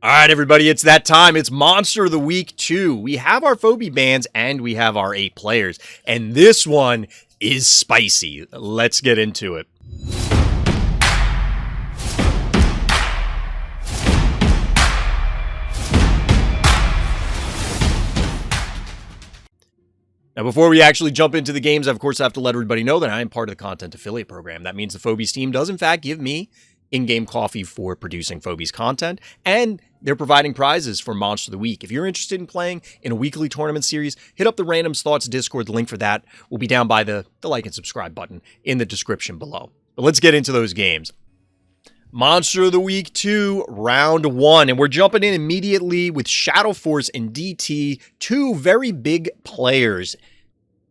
All right, everybody, it's that time. It's Monster of the Week 2. We have our Phobie bands and we have our 8 players. And this one is spicy. Let's get into it. Now, before we actually jump into the games, I, of course, have to let everybody know that I am part of the content affiliate program. That means the Phobies team does, in fact, give me in-game coffee for producing Phobies content, and they're providing prizes for Monster of the Week. If you're interested in playing in a weekly tournament series, hit up the Randoms Thoughts Discord. The link for that will be down by the like and subscribe button in the description below. But let's get into those games. Monster of the Week 2, Round 1. And we're jumping in immediately with Shadow Force and DT, two very big players.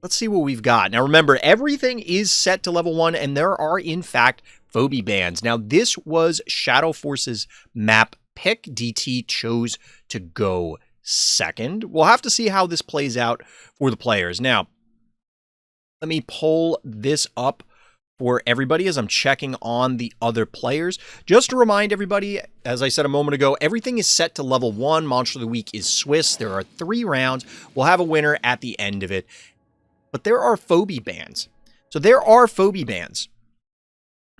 Let's see what we've got. Now remember, everything is set to level 1, and there are, in fact, Phobie bands. Now, this was Shadow Force's map pick. DT chose to go second. We'll have to see how this plays out for the players. Now, let me pull this up for everybody as I'm checking on the other players. Just to remind everybody, as I said a moment ago, everything is set to level 1. Monster of the Week is Swiss. There are 3 rounds. We'll have a winner at the end of it. But there are Phobie bands. So there are Phobie bands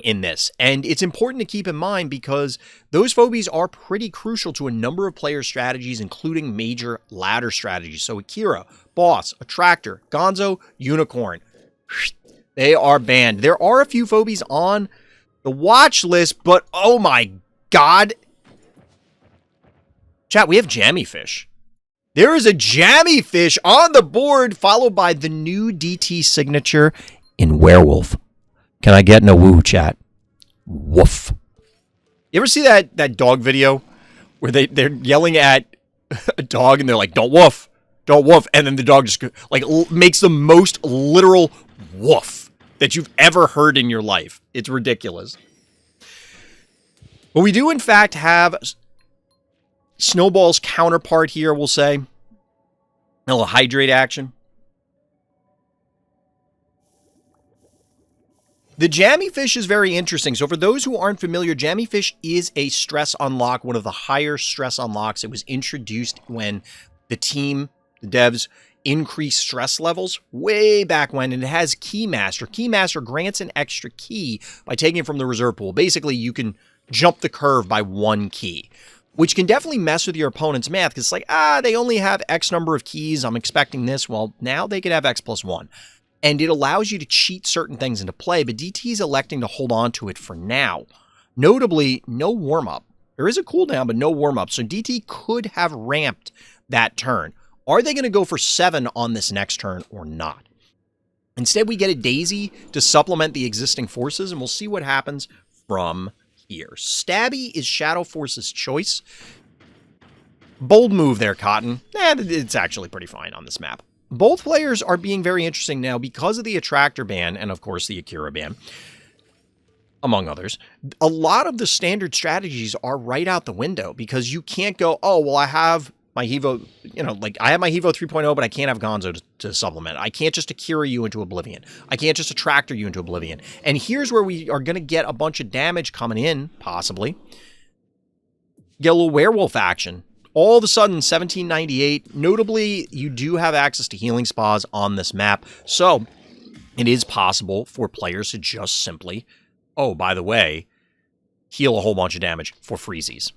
in this. And it's important to keep in mind because those Phobies are pretty crucial to a number of player strategies, including major ladder strategies. So Akira, Boss, Attractor, Gonzo, Unicorn. They are banned. There are a few Phobies on the watch list, but oh my god. Chat, we have Jammy Fish. There is a Jammy Fish on the board, followed by the new DT signature in Werewolf. Can I get no woo, chat? Woof. You ever see that dog video where they're yelling at a dog and they're like, don't woof, don't woof, and then the dog just like makes the most literal woof that you've ever heard in your life. It's ridiculous. But we do, in fact, have Snowball's counterpart here, we'll say. A little hydrate action. The Jammy Fish is very interesting. So for those who aren't familiar, Jammy Fish is a stress unlock, one of the higher stress unlocks. It was introduced when the team, the devs, increased stress levels way back when, and it has Keymaster. Keymaster grants an extra key by taking it from the reserve pool. Basically, you can jump the curve by 1 key, which can definitely mess with your opponent's math, because it's like, they only have X number of keys. I'm expecting this. Well, now they could have X plus 1. And it allows you to cheat certain things into play, but DT is electing to hold on to it for now. Notably, no warm-up. There is a cooldown, but no warm-up. So DT could have ramped that turn. Are they going to go for 7 on this next turn or not? Instead, we get a Daisy to supplement the existing forces, and we'll see what happens from here. Stabby is Shadow Force's choice. Bold move there, Cotton. It's actually pretty fine on this map. Both players are being very interesting now because of the Attractor ban and, of course, the Akira ban, among others. A lot of the standard strategies are right out the window because you can't go, oh, well, I have my Hevo, I have my Hevo 3.0, but I can't have Gonzo to supplement. I can't just Akira you into Oblivion. I can't just Attractor you into Oblivion. And here's where we are going to get a bunch of damage coming in, possibly. Get a little werewolf action. All of a sudden, 1798. Notably, you do have access to healing spas on this map. So it is possible for players to just simply, oh, by the way, heal a whole bunch of damage for freezies.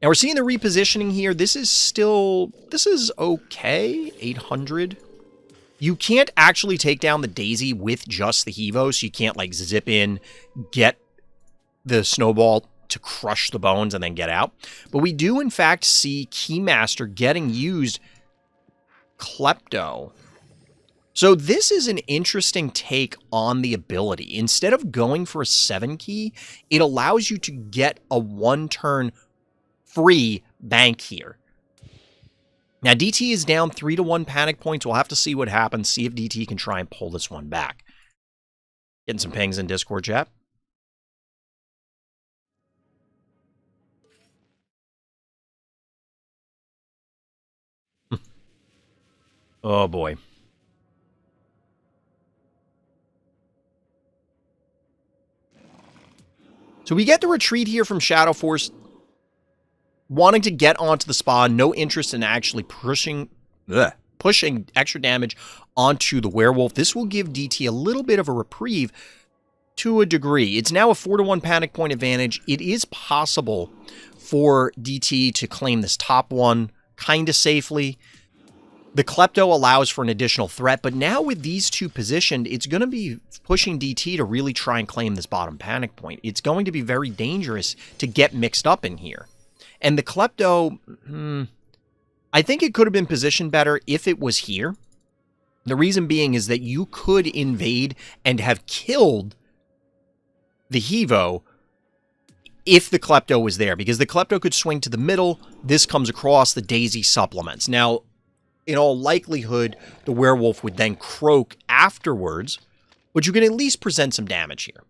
Now, we're seeing the repositioning here. This is okay. 800. You can't actually take down the Daisy with just the Hevo, so you can't, like, zip in, get the Snowball to crush the bones and then get out. But we do, in fact, see Keymaster getting used Klepto. So this is an interesting take on the ability. Instead of going for a 7 key, it allows you to get a 1-turn free bank here. Now, DT is down 3-1 panic points. We'll have to see what happens, see if DT can try and pull this one back. Getting some pings in Discord chat. Oh, boy. So we get the retreat here from Shadow Force. wanting to get onto the spa, no interest in actually pushing extra damage onto the werewolf. This will give DT a little bit of a reprieve to a degree. It's now a 4-to-1 panic point advantage. It is possible for DT to claim this top one kind of safely. The Klepto allows for an additional threat, but now with these two positioned, it's going to be pushing DT to really try and claim this bottom panic point. It's going to be very dangerous to get mixed up in here. And the Klepto, I think it could have been positioned better if it was here. The reason being is that you could invade and have killed the Hevo if the Klepto was there, because the Klepto could swing to the middle. This comes across, the Daisy supplements. Now, in all likelihood, the werewolf would then croak afterwards, but you can at least present some damage here.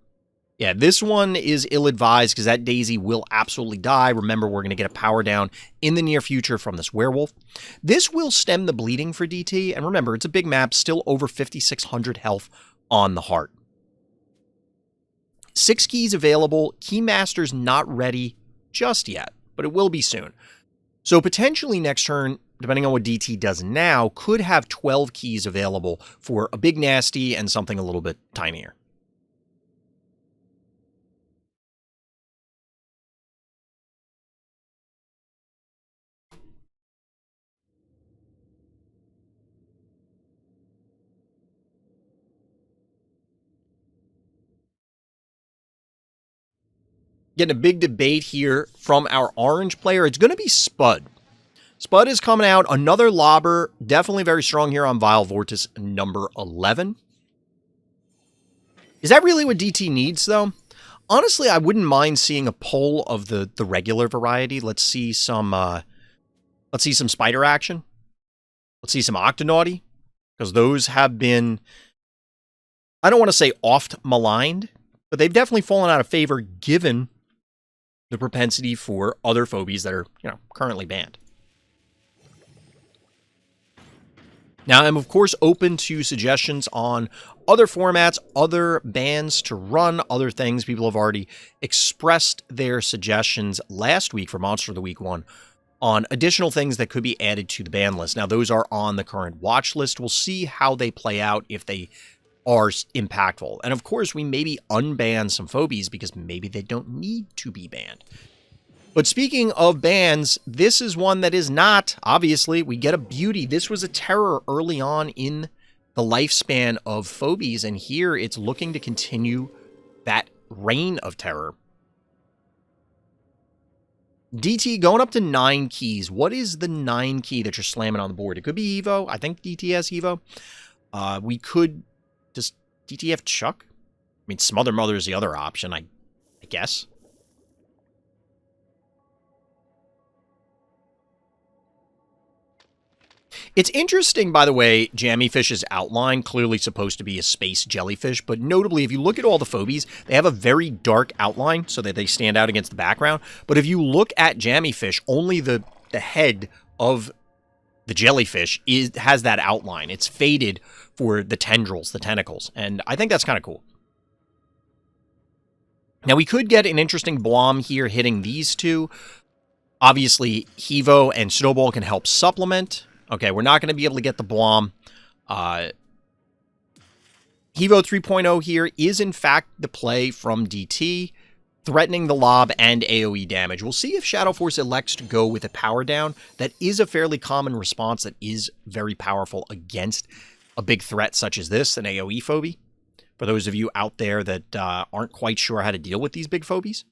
Yeah, this one is ill-advised because that Daisy will absolutely die. Remember, we're going to get a power down in the near future from this werewolf. This will stem the bleeding for DT, and remember, it's a big map, still over 5,600 health on the heart. 6 keys available. Keymaster's not ready just yet, but it will be soon. So potentially next turn, depending on what DT does now, could have 12 keys available for a big nasty and something a little bit tinier. Getting a big debate here from our orange player. It's going to be Spud. Spud is coming out. Another lobber. Definitely very strong here on Vile Vortis number 11. Is that really what DT needs, though? Honestly, I wouldn't mind seeing a pull of the regular variety. Let's see some spider action. Let's see some Octonauty. Because those have been, I don't want to say oft maligned, but they've definitely fallen out of favor given the propensity for other phobies that are, currently banned. Now, I'm of course open to suggestions on other formats, other bans to run, other things. People have already expressed their suggestions last week for Monster of the Week 1 on additional things that could be added to the ban list. Now, those are on the current watch list. We'll see how they play out, if they are impactful. And of course, we maybe unban some phobies because maybe they don't need to be banned. But speaking of bans, this is one that is not. Obviously, we get a beauty. This was a terror early on in the lifespan of phobies, and here it's looking to continue that reign of terror. DT going up to 9 keys. What is the 9 key that you're slamming on the board? It could be Evo. I think DT has Evo. We could just DTF Chuck. I mean, Smother Mother is the other option, I guess. It's interesting, by the way, Jammyfish's outline, clearly supposed to be a space jellyfish, but notably, if you look at all the phobies, they have a very dark outline so that they stand out against the background. But if you look at Jammyfish, only the head of the jellyfish has that outline. It's faded for the tendrils, the tentacles, and I think that's kind of cool. Now, we could get an interesting Blom here hitting these two. Obviously, Hevo and Snowball can help supplement. Okay, we're not going to be able to get the Blom. Hevo 3.0 here is, in fact, the play from DT, threatening the lob and AoE damage. We'll see if Shadow Force elects to go with a power down. That is a fairly common response that is very powerful against a big threat such as this, an AoE phobie. For those of you out there that aren't quite sure how to deal with these big phobies.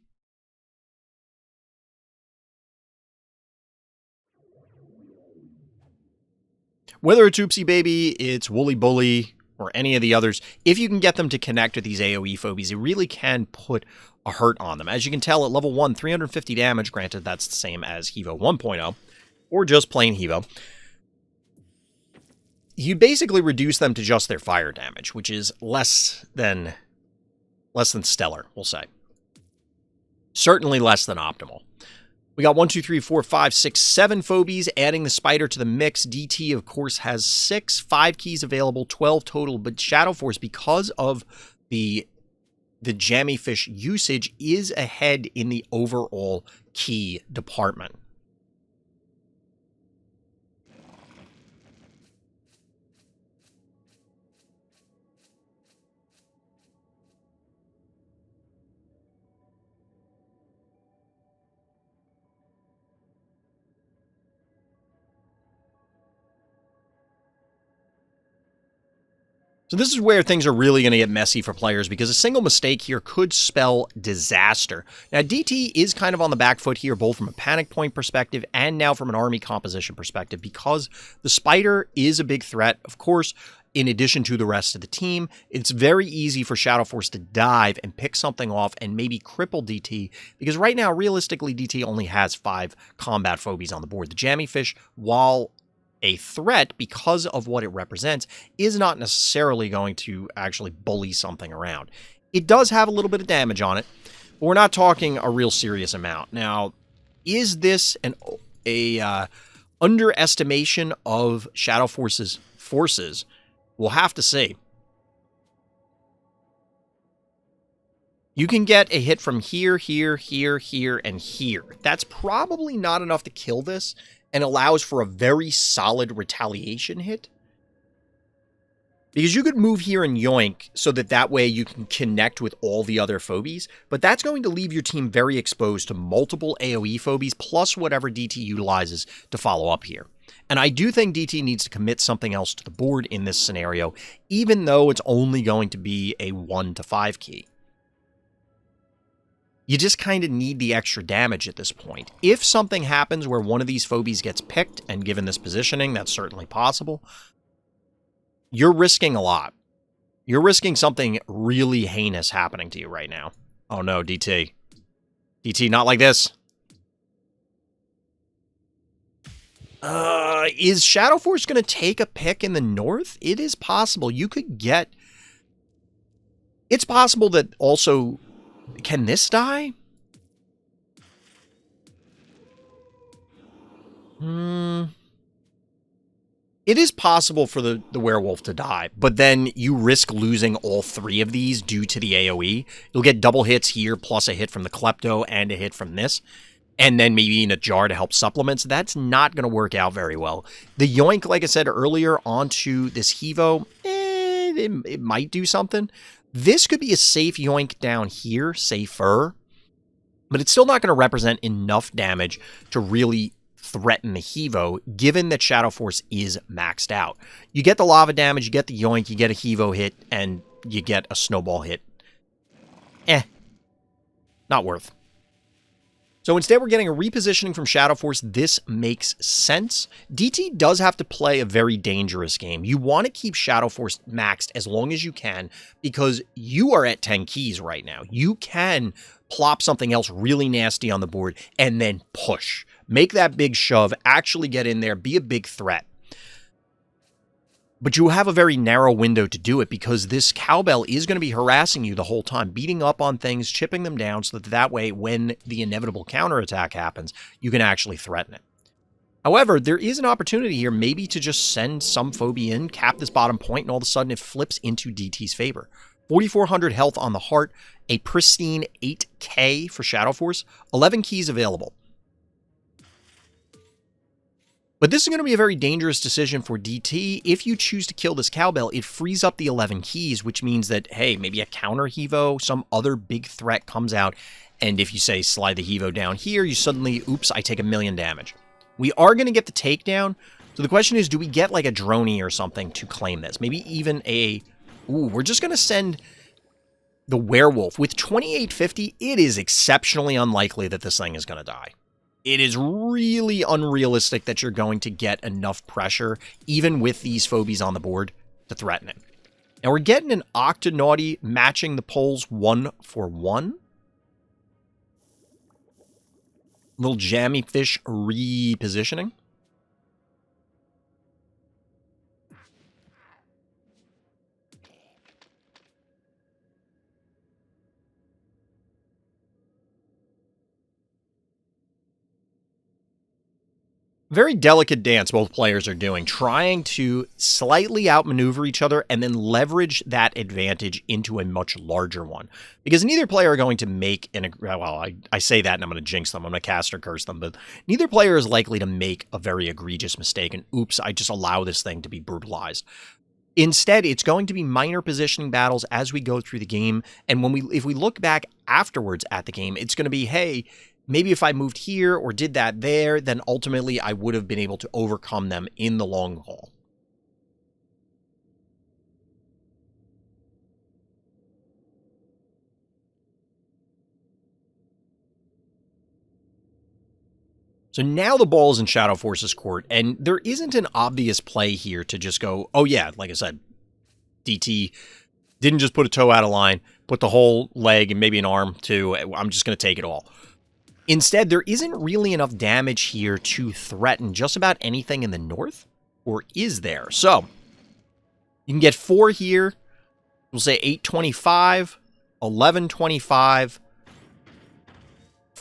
Whether it's Oopsie Baby, it's Woolly Bully, or any of the others, if you can get them to connect with these AoE phobies, it really can put a hurt on them. As you can tell, at level 1, 350 damage. Granted, that's the same as Hevo 1.0, or just plain Hevo. You basically reduce them to just their fire damage, which is less than stellar, we'll say. Certainly less than optimal. We got 1, 2, 3, 4, 5, 6, 7 phobies, adding the spider to the mix. DT, of course, has 6, 5 keys available, 12 total, but Shadow Force, because of the Jammyfish usage, is ahead in the overall key department. So this is where things are really going to get messy for players, because a single mistake here could spell disaster. Now, DT is kind of on the back foot here, both from a panic point perspective and now from an army composition perspective, because the Spider is a big threat. Of course, in addition to the rest of the team, it's very easy for Shadow Force to dive and pick something off and maybe cripple DT, because right now, realistically, DT only has 5 combat phobies on the board. The Jammy Fish, while a threat because of what it represents, is not necessarily going to actually bully something around. It does have a little bit of damage on it, but we're not talking a real serious amount. Now, is this an underestimation of Shadow Force's forces? We'll have to see. You can get a hit from here, here, here, here, and here. That's probably not enough to kill this, and allows for a very solid retaliation hit. Because you could move here and yoink so that way you can connect with all the other phobies, but that's going to leave your team very exposed to multiple AoE phobies plus whatever DT utilizes to follow up here. And I do think DT needs to commit something else to the board in this scenario, even though it's only going to be a 1 to 5 key. You just kind of need the extra damage at this point. If something happens where one of these phobies gets picked, and given this positioning, that's certainly possible, you're risking a lot. You're risking something really heinous happening to you right now. Oh no, DT. DT, not like this. Is Shadow Force going to take a pick in the north? It is possible. You could get... It's possible that also... Can this die? It is possible for the werewolf to die, but then you risk losing all 3 of these due to the AoE. You'll get double hits here, plus a hit from the Klepto and a hit from this, and then maybe in a jar to help supplement. So that's not going to work out very well. The yoink, like I said earlier, onto this Hevo, it might do something. This could be a safe yoink down here, safer, but it's still not going to represent enough damage to really threaten the Hevo, given that Shadow Force is maxed out. You get the lava damage, you get the yoink, you get a Hevo hit, and you get a snowball hit. Not worth. So instead, we're getting a repositioning from Shadow Force. This makes sense. DT does have to play a very dangerous game. You want to keep Shadow Force maxed as long as you can, because you are at 10 keys right now. You can plop something else really nasty on the board and then push. Make that big shove, actually get in there, be a big threat. But you have a very narrow window to do it, because this cowbell is going to be harassing you the whole time, beating up on things, chipping them down, so that way, when the inevitable counterattack happens, you can actually threaten it. However, there is an opportunity here maybe to just send some phobia in, cap this bottom point, and all of a sudden it flips into DT's favor. 4,400 health on the heart, a pristine 8k for Shadow Force, 11 keys available. But this is going to be a very dangerous decision for DT. If you choose to kill this cowbell, it frees up the 11 keys, which means that, hey, maybe a counter Hevo, some other big threat comes out, and if you say slide the Hevo down here, you suddenly, oops, I take 1,000,000 damage. We are going to get the takedown, so the question is, do we get like a droney or something to claim this? Maybe even a... Ooh, we're just going to send the werewolf. With 2850, it is exceptionally unlikely that this thing is going to die. It is really unrealistic that you're going to get enough pressure, even with these phobies on the board, to threaten it. Now we're getting an Octonauty matching the poles 1 for 1. Little Jammy Fish repositioning. Very delicate dance both players are doing, trying to slightly outmaneuver each other and then leverage that advantage into a much larger one. Because neither player are going to make well, I say that and I'm going to jinx them, I'm going to cast or curse them, but neither player is likely to make a very egregious mistake and oops, I just allow this thing to be brutalized. Instead, it's going to be minor positioning battles as we go through the game, and if we look back afterwards at the game, it's going to be, hey, maybe if I moved here or did that there, then ultimately I would have been able to overcome them in the long haul. So now the ball's in Shadow Force's court, and there isn't an obvious play here to just go, oh yeah, like I said, DT didn't just put a toe out of line, put the whole leg and maybe an arm too. I'm just going to take it all. Instead, there isn't really enough damage here to threaten just about anything in the north, or is there? So, you can get 4 here. We'll say 825, 1125,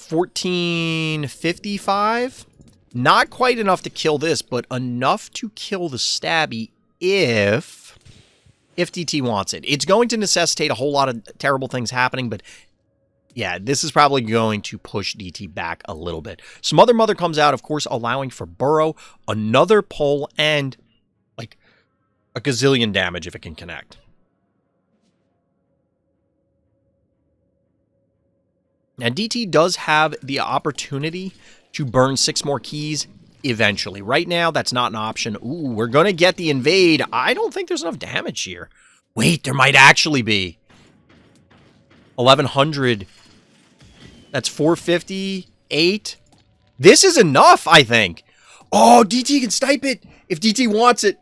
1455. Not quite enough to kill this, but enough to kill the Stabby if DT wants it. It's going to necessitate a whole lot of terrible things happening, but yeah, this is probably going to push DT back a little bit. Smother Mother comes out, of course, allowing for Burrow, another pull, and like a gazillion damage if it can connect. Now, DT does have the opportunity to burn 6 more keys eventually. Right now, that's not an option. Ooh, we're going to get the invade. I don't think there's enough damage here. Wait, there might actually be. 1100. That's 458. This is enough, I think. Oh, DT can snipe it if DT wants it.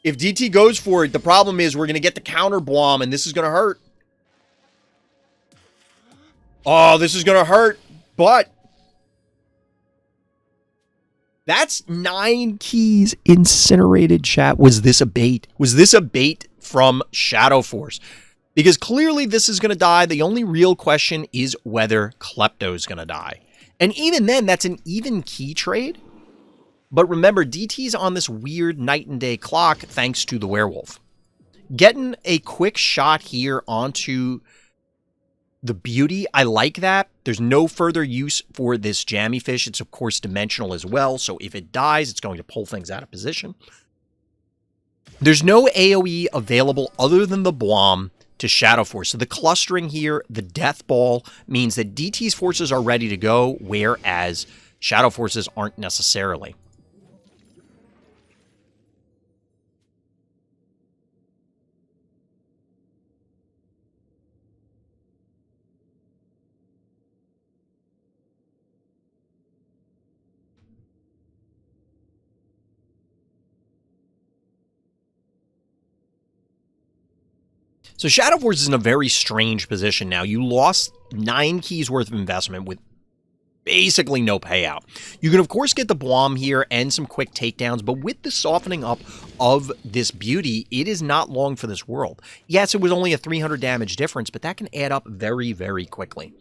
If DT goes for it, the problem is we're going to get the counter Blom, and this is going to hurt. Oh, this is going to hurt, but that's 9 keys incinerated, chat. Was this a bait? Was this a bait from Shadow Force? Because clearly this is going to die. The only real question is whether Klepto is going to die. And even then, that's an even key trade. But remember, DT's on this weird night and day clock thanks to the werewolf. Getting a quick shot here onto the beauty, I like that. There's no further use for this jammy fish. It's, of course, dimensional as well. So if it dies, it's going to pull things out of position. There's no AoE available other than the Blom to Shadow Force. So the clustering here, the Death Ball, means that DT's forces are ready to go, whereas Shadow Forces aren't necessarily. So Shadow Force is in a very strange position now. You lost 9 keys worth of investment with basically no payout. You can, of course, get the Blom here and some quick takedowns, but with the softening up of this beauty, it is not long for this world. Yes, it was only a 300 damage difference, but that can add up very, very quickly.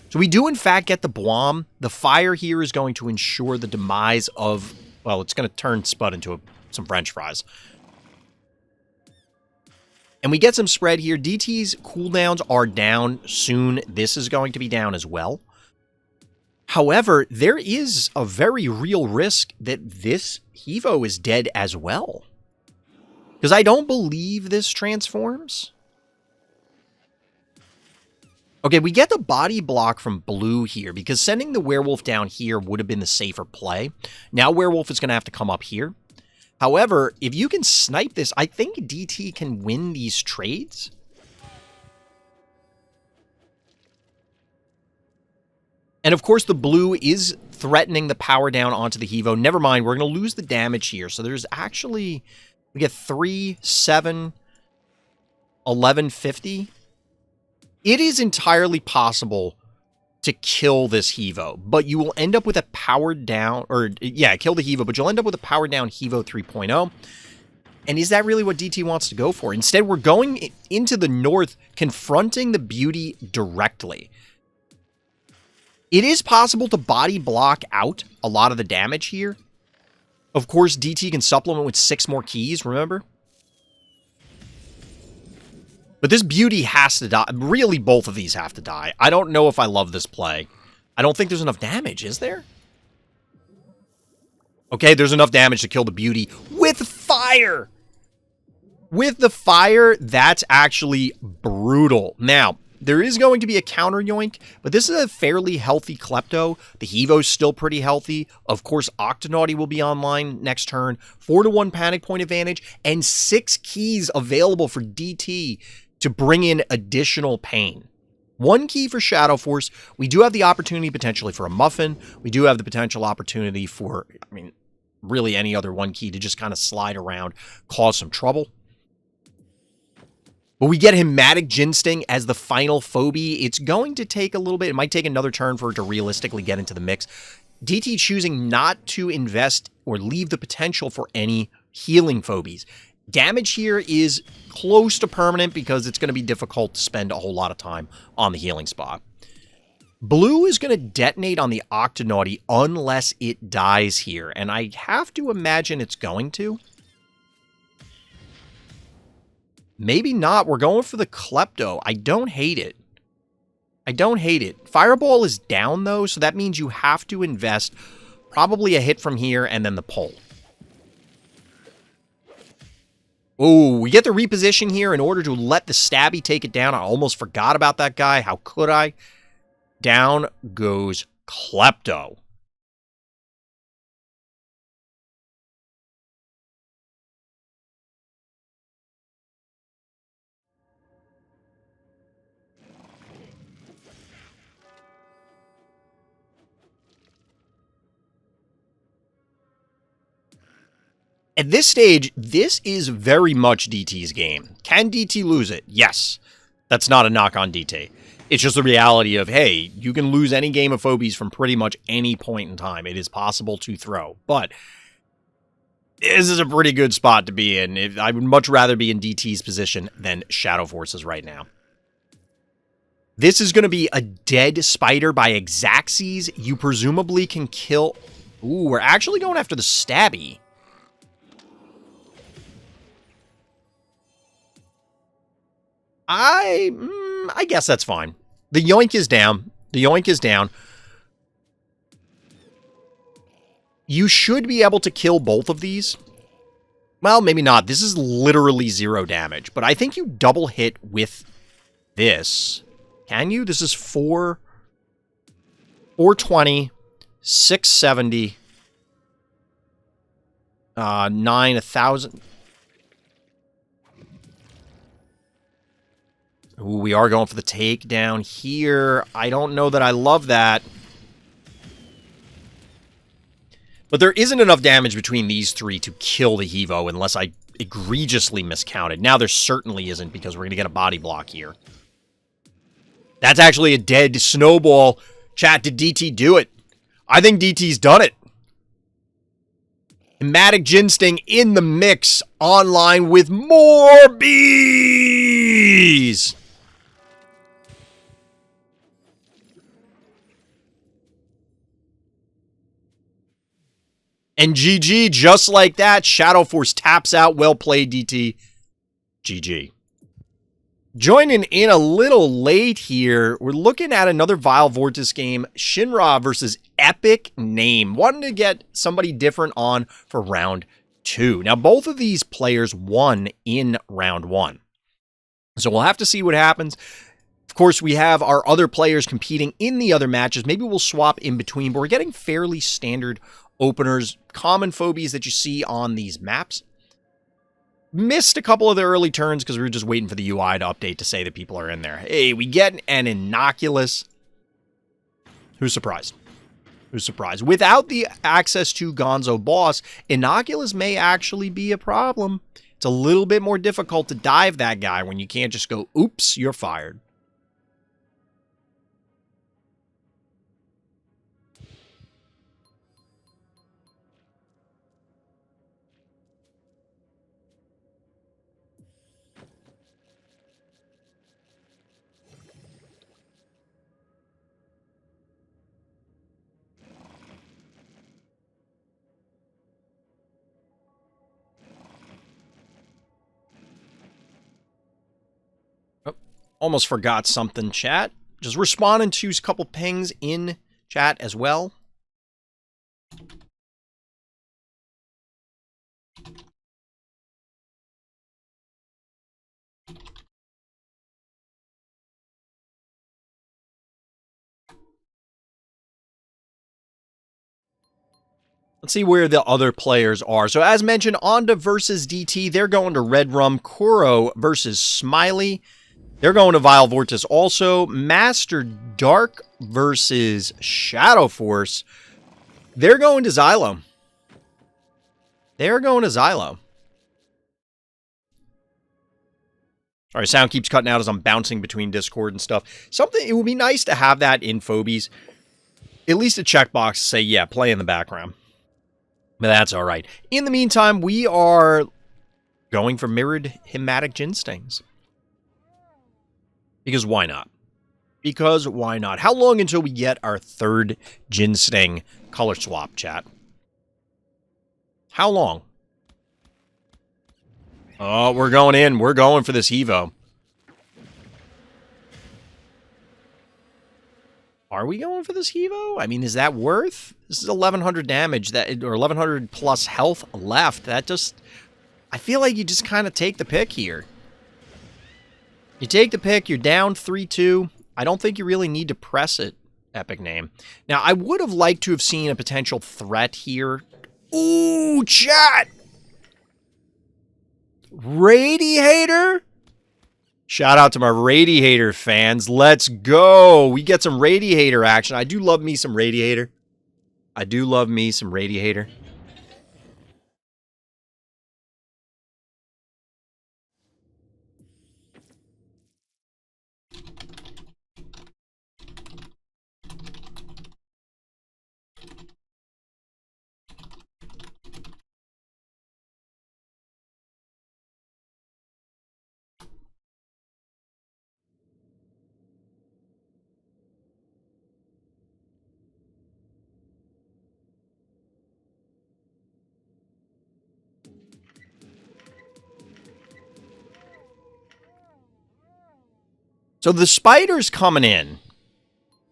So we do, in fact, get the Blom. The fire here is going to ensure the demise of, well, it's going to turn Spud into some French fries. And we get some spread here. DT's cooldowns are down soon. This is going to be down as well. However, there is a very real risk that this Hevo is dead as well. Because I don't believe this transforms. Okay, we get the body block from blue here, because sending the werewolf down here would have been the safer play. Now werewolf is going to have to come up here. However, if you can snipe this, I think DT can win these trades. And of course, the blue is threatening the power down onto the Hevo. Never mind, we're going to lose the damage here. So there's actually, we get 3, 7, 1150. It is entirely possible to kill this Hevo, but you will end up with a powered down, or yeah, kill the Hevo, but you'll end up with a powered down Hevo 3.0. And is that really what DT wants to go for? Instead, we're going into the north, confronting the beauty directly. It is possible to body block out a lot of the damage here. Of course, DT can supplement with 6 more keys, remember? But this beauty has to die. Really, both of these have to die. I don't know if I love this play. I don't think there's enough damage, is there? Okay, there's enough damage to kill the beauty with fire. With the fire, that's actually brutal. Now, there is going to be a counter yoink, but this is a fairly healthy Klepto. The Hevo's still pretty healthy. Of course, Octonauty will be online next turn. 4-1 panic point advantage, and 6 keys available for DT to bring in additional pain. One key for Shadow Force, we do have the opportunity potentially for a Muffin. We do have the potential opportunity for, I mean, really any other one key to just kind of slide around, cause some trouble. But we get Hematic Ginsting as the final Phobie. It's going to take a little bit. It might take another turn for it to realistically get into the mix. DT choosing not to invest or leave the potential for any healing Phobies. Damage here is close to permanent because it's going to be difficult to spend a whole lot of time on the healing spot. Blue is going to detonate on the Octonauty unless it dies here, and I have to imagine it's going to. Maybe not. We're going for the Klepto. I don't hate it. I don't hate it. Fireball is down, though, so that means you have to invest probably a hit from here and then the pull. Oh, we get the reposition here in order to let the Stabby take it down. I almost forgot about that guy. How could I? Down goes Klepto. At this stage, this is very much DT's game. Can DT lose it? Yes. That's not a knock on DT. It's just the reality of, hey, you can lose any game of Phobies from pretty much any point in time. It is possible to throw. But this is a pretty good spot to be in. I would much rather be in DT's position than Shadow Force's right now. This is going to be a dead spider by Exaxes. You presumably can kill... Ooh, we're actually going after the Stabby. I guess that's fine. The Yoink is down. The Yoink is down. You should be able to kill both of these. Well, maybe not. This is literally 0 damage. But I think you double hit with this. Can you? This is 420, 670, 9, 1,000. Ooh, we are going for the takedown here. I don't know that I love that. But there isn't enough damage between these three to kill the Hevo unless I egregiously miscounted. Now there certainly isn't because we're going to get a body block here. That's actually a dead snowball. Chat, did DT do it? I think DT's done it. Hematic Ginsting in the mix online with more bees. And GG, just like that, Shadow Force taps out. Well played, DT. GG. Joining in a little late here, we're looking at another Vile Vortis game, Shinra versus Epic Name. Wanting to get somebody different on for round 2. Now, both of these players won in round 1. So we'll have to see what happens. Of course, we have our other players competing in the other matches. Maybe we'll swap in between, but we're getting fairly standard openers, common Phobies that you see on these maps. Missed a couple of the early turns because we were just waiting for the UI to update to say that people are in there. Hey, we get an Innocuous. Who's surprised? Who's surprised? Without the access to Gonzo Boss, Innocuous may actually be a problem. It's a little bit more difficult to dive that guy when you can't just go, oops, you're fired. Almost forgot something, chat. Just responding to a couple pings in chat as well. Let's see where the other players are. So as mentioned, Onda versus DT. They're going to Red Rum. Kuro versus Smiley. They're going to Vile Vortex also. Master Dark versus Shadow Force. They're going to Xylo. They're going to Xylo. All right, sound keeps cutting out as I'm bouncing between Discord and stuff. It would be nice to have that in Phobies. At least a checkbox to say, yeah, play in the background. But that's all right. In the meantime, we are going for Mirrored Hematic Gin Stings. Because why not? Because why not? How long until we get our third Gin Sting color swap, chat? How long? Oh, we're going in. We're going for this Evo. Are we going for this Evo? I mean, is that worth? This is 1100 damage, or 1100 plus health left. That just... I feel like you just kind of take the pick here. You take the pick, you're down 3-2. I don't think you really need to press it, Epic Name. Now, I would have liked to have seen a potential threat here. Ooh, chat! Radiator? Shout out to my Radiator fans. Let's go. We get some Radiator action. I do love me some Radiator. I do love me some Radiator. So the spider's coming in.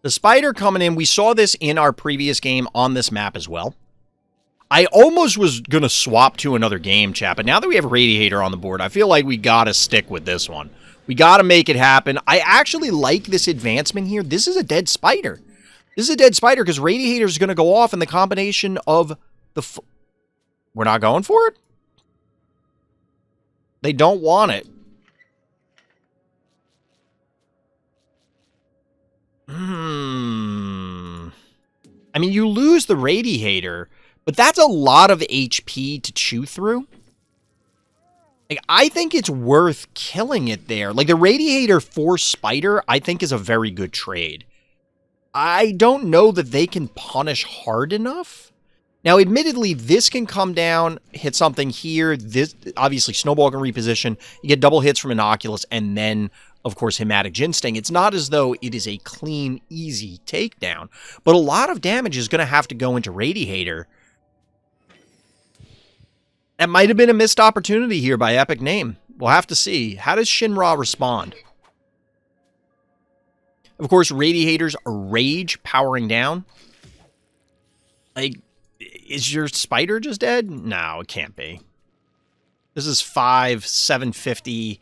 The spider coming in, we saw this in our previous game on this map as well. I almost was going to swap to another game, chat, but now that we have Radiator on the board, I feel like we got to stick with this one. We got to make it happen. I actually like this advancement here. This is a dead spider. This is a dead spider because Radiator is going to go off in the combination of the... We're not going for it? They don't want it. I mean, you lose the Radiator, but that's a lot of HP to chew through. Like, I think it's worth killing it there. Like, the Radiator for Spider, I think, is a very good trade. I don't know that they can punish hard enough. Now, admittedly, this can come down, hit something here. This, obviously, Snowball can reposition. You get double hits from Innoculus, and then... of course, Hematic Gin Sting. It's not as though it is a clean, easy takedown, but a lot of damage is going to have to go into Radiator. That might have been a missed opportunity here by Epic Name. We'll have to see. How does Shinra respond? Of course, Radiator's Rage powering down. Like, is your spider just dead? No, it can't be. This is 750...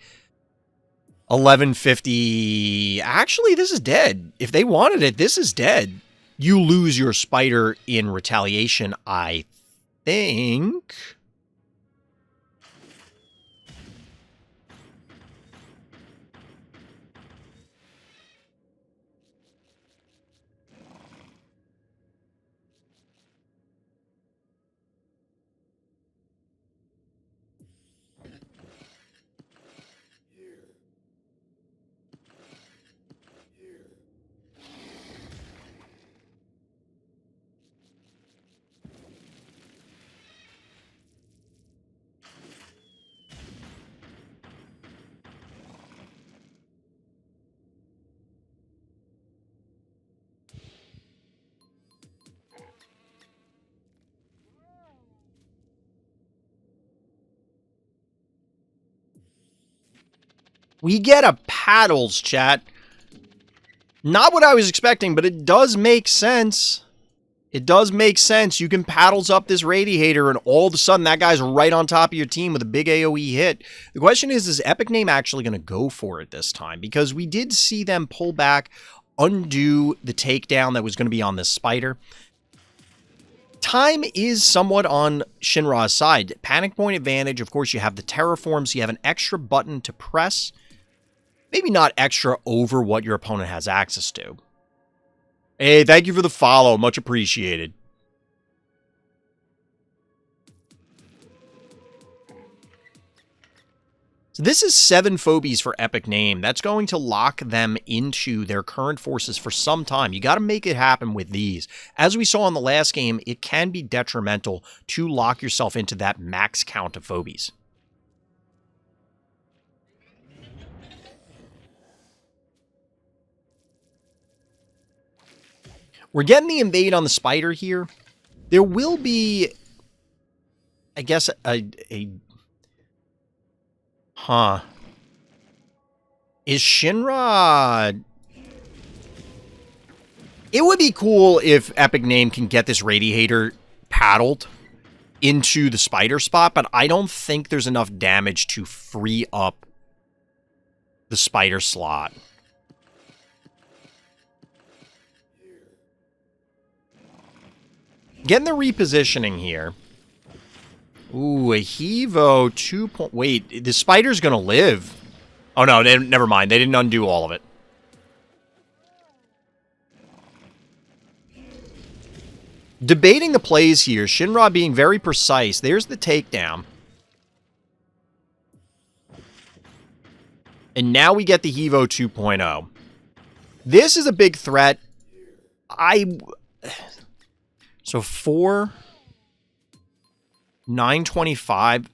1150. Actually, this is dead. If they wanted it, this is dead. You lose your spider in retaliation, I think. We get a paddles, chat. Not what I was expecting, but it does make sense. It does make sense. You can paddles up this Radiator, and all of a sudden, that guy's right on top of your team with a big AoE hit. The question is Epic Name actually going to go for it this time? Because we did see them pull back, undo the takedown that was going to be on this spider. Time is somewhat on Shinra's side. Panic point advantage. Of course, you have the terraforms. You have an extra button to press. maybe not extra over what your opponent has access to. Hey, thank you for the follow. Much appreciated. So this is 7 Phobies for Epic Name. That's going to lock them into their current forces for some time. You got to make it happen with these. As we saw in the last game, it can be detrimental to lock yourself into that max count of Phobies. We're getting the invade on the spider here. There will be, I guess, Is Shinra... It would be cool if Epic Name can get this Radiator paddled into the spider spot, but I don't think there's enough damage to free up the spider slot. Getting the repositioning here. Ooh, a Hevo 2 point... Wait, the spider's gonna live. Oh no, never mind. They didn't undo all of it. Debating the plays here. Shinra being very precise. There's the takedown. And now we get the Hevo 2.0. This is a big threat. So 4... 925.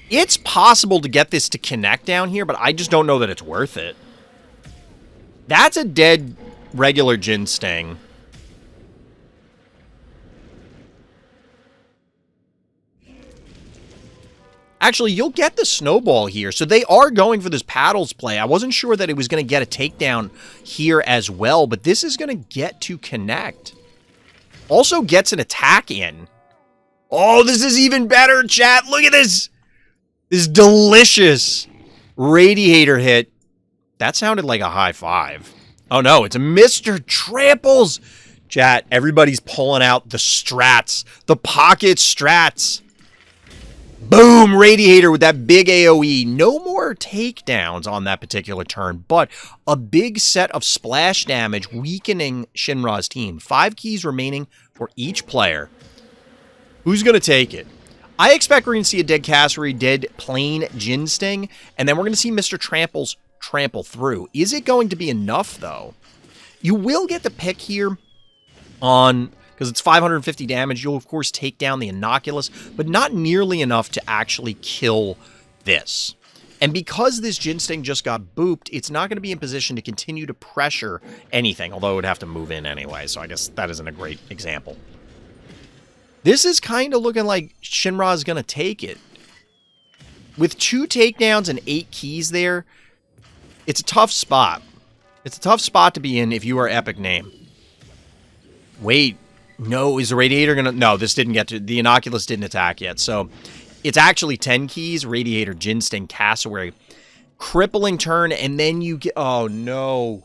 It's possible to get this to connect down here, but I just don't know that it's worth it. That's a dead regular Jin Sting. Actually, you'll get the snowball here. So they are going for this paddles play. I wasn't sure that it was going to get a takedown here as well, but this is going to get to connect. Also gets an attack in. Oh, this is even better, chat. Look at this. This delicious Radiator hit. That sounded like a high five. Oh, no, it's a Mr. Tramples. Chat, everybody's pulling out the strats. The pocket strats. Boom! Radiator with that big AoE. No more takedowns on that particular turn, but a big set of splash damage weakening Shinra's team. 5 keys remaining for each player. Who's going to take it? I expect we're going to see a dead Cassiery, dead plain Jin Sting, and then we're going to see Mr. Tramples trample through. Is it going to be enough, though? You will get the pick here on... because it's 550 damage, you'll of course take down the Innocuous, but not nearly enough to actually kill this. And because this Jin Sting just got booped, it's not going to be in position to continue to pressure anything, although it would have to move in anyway, so I guess that isn't a great example. This is kind of looking like Shinra's going to take it. With 2 takedowns and 8 keys there, it's a tough spot. It's a tough spot to be in if you are Epic Name. Wait. No, is the Radiator gonna... No, this didn't get to... The Innocuous didn't attack yet, so... It's actually 10 keys. Radiator, Jin Sting, Cassowary. Crippling turn, and then you get... Oh, no.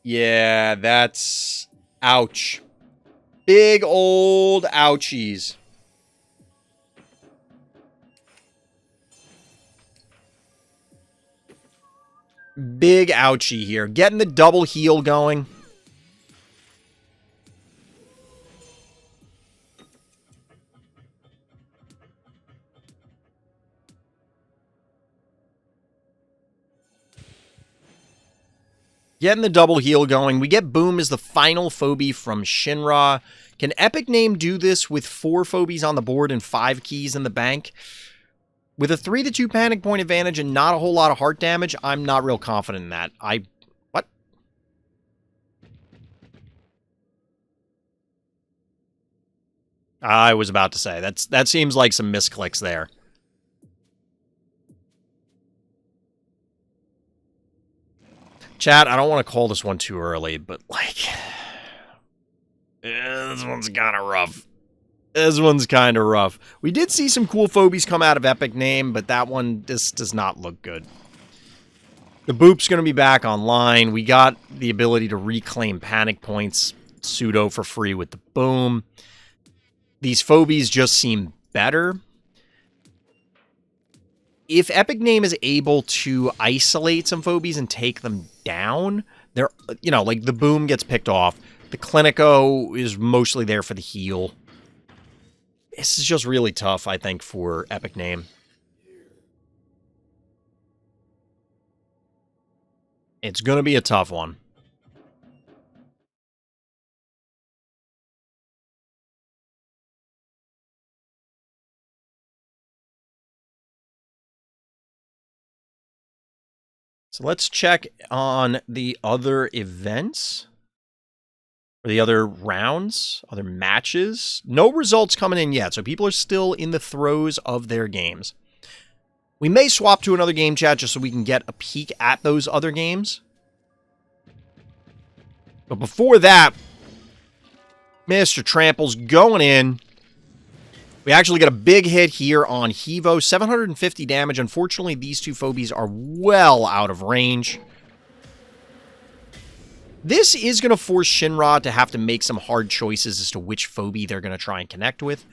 Yeah, that's... Ouch. Big old ouchies. Big ouchie here. Getting the double heal going. Getting the double heal going. We get Boom as the final Phobie from Shinra. Can Epic Name do this with 4 Phobies on the board and 5 keys in the bank? With a 3-2 panic point advantage and not a whole lot of heart damage, I'm not real confident in that. What? I was about to say, that seems like some misclicks there. Chat, I don't want to call this one too early, but, like... this one's kind of rough. This one's kind of rough. We did see some cool Phobies come out of Epic Name, but that one, this does not look good. The Boop's going to be back online. We got the ability to reclaim panic points pseudo for free with the Boom. These Phobies just seem better. if Epic Name is able to isolate some Phobies and take them down, they're, you know, like the Boom gets picked off. The Clinico is mostly there for the heal. This is just really tough, I think, for Epic Name. It's going to be a tough one. So let's check on the other events. Or the other rounds, other matches. No results coming in yet, so people are still in the throes of their games. We may swap to another game chat just so we can get a peek at those other games. But before that, Mr. Trample's going in. We actually get a big hit here on Hevo. 750 damage. Unfortunately, these two Phobies are well out of range. This is going to force Shinra to have to make some hard choices as to which Phobie they're going to try and connect with.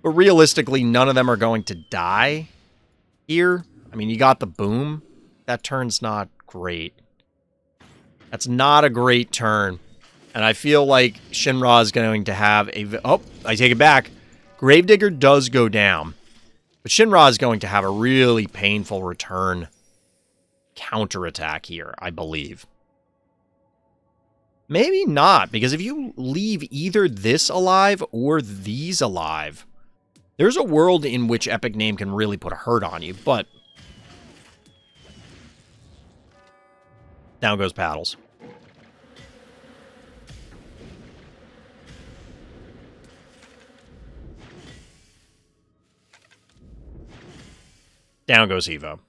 But realistically, none of them are going to die here. I mean, you got the Boom. That turn's not great. That's not a great turn. And I feel like Shinra is going to have a... Oh, I take it back. Gravedigger does go down. But Shinra is going to have a really painful return counterattack here, I believe. Maybe not, because if you leave either this alive or these alive, there's a world in which Epic Name can really put a hurt on you, but... Down goes Paddles. Down goes Evo.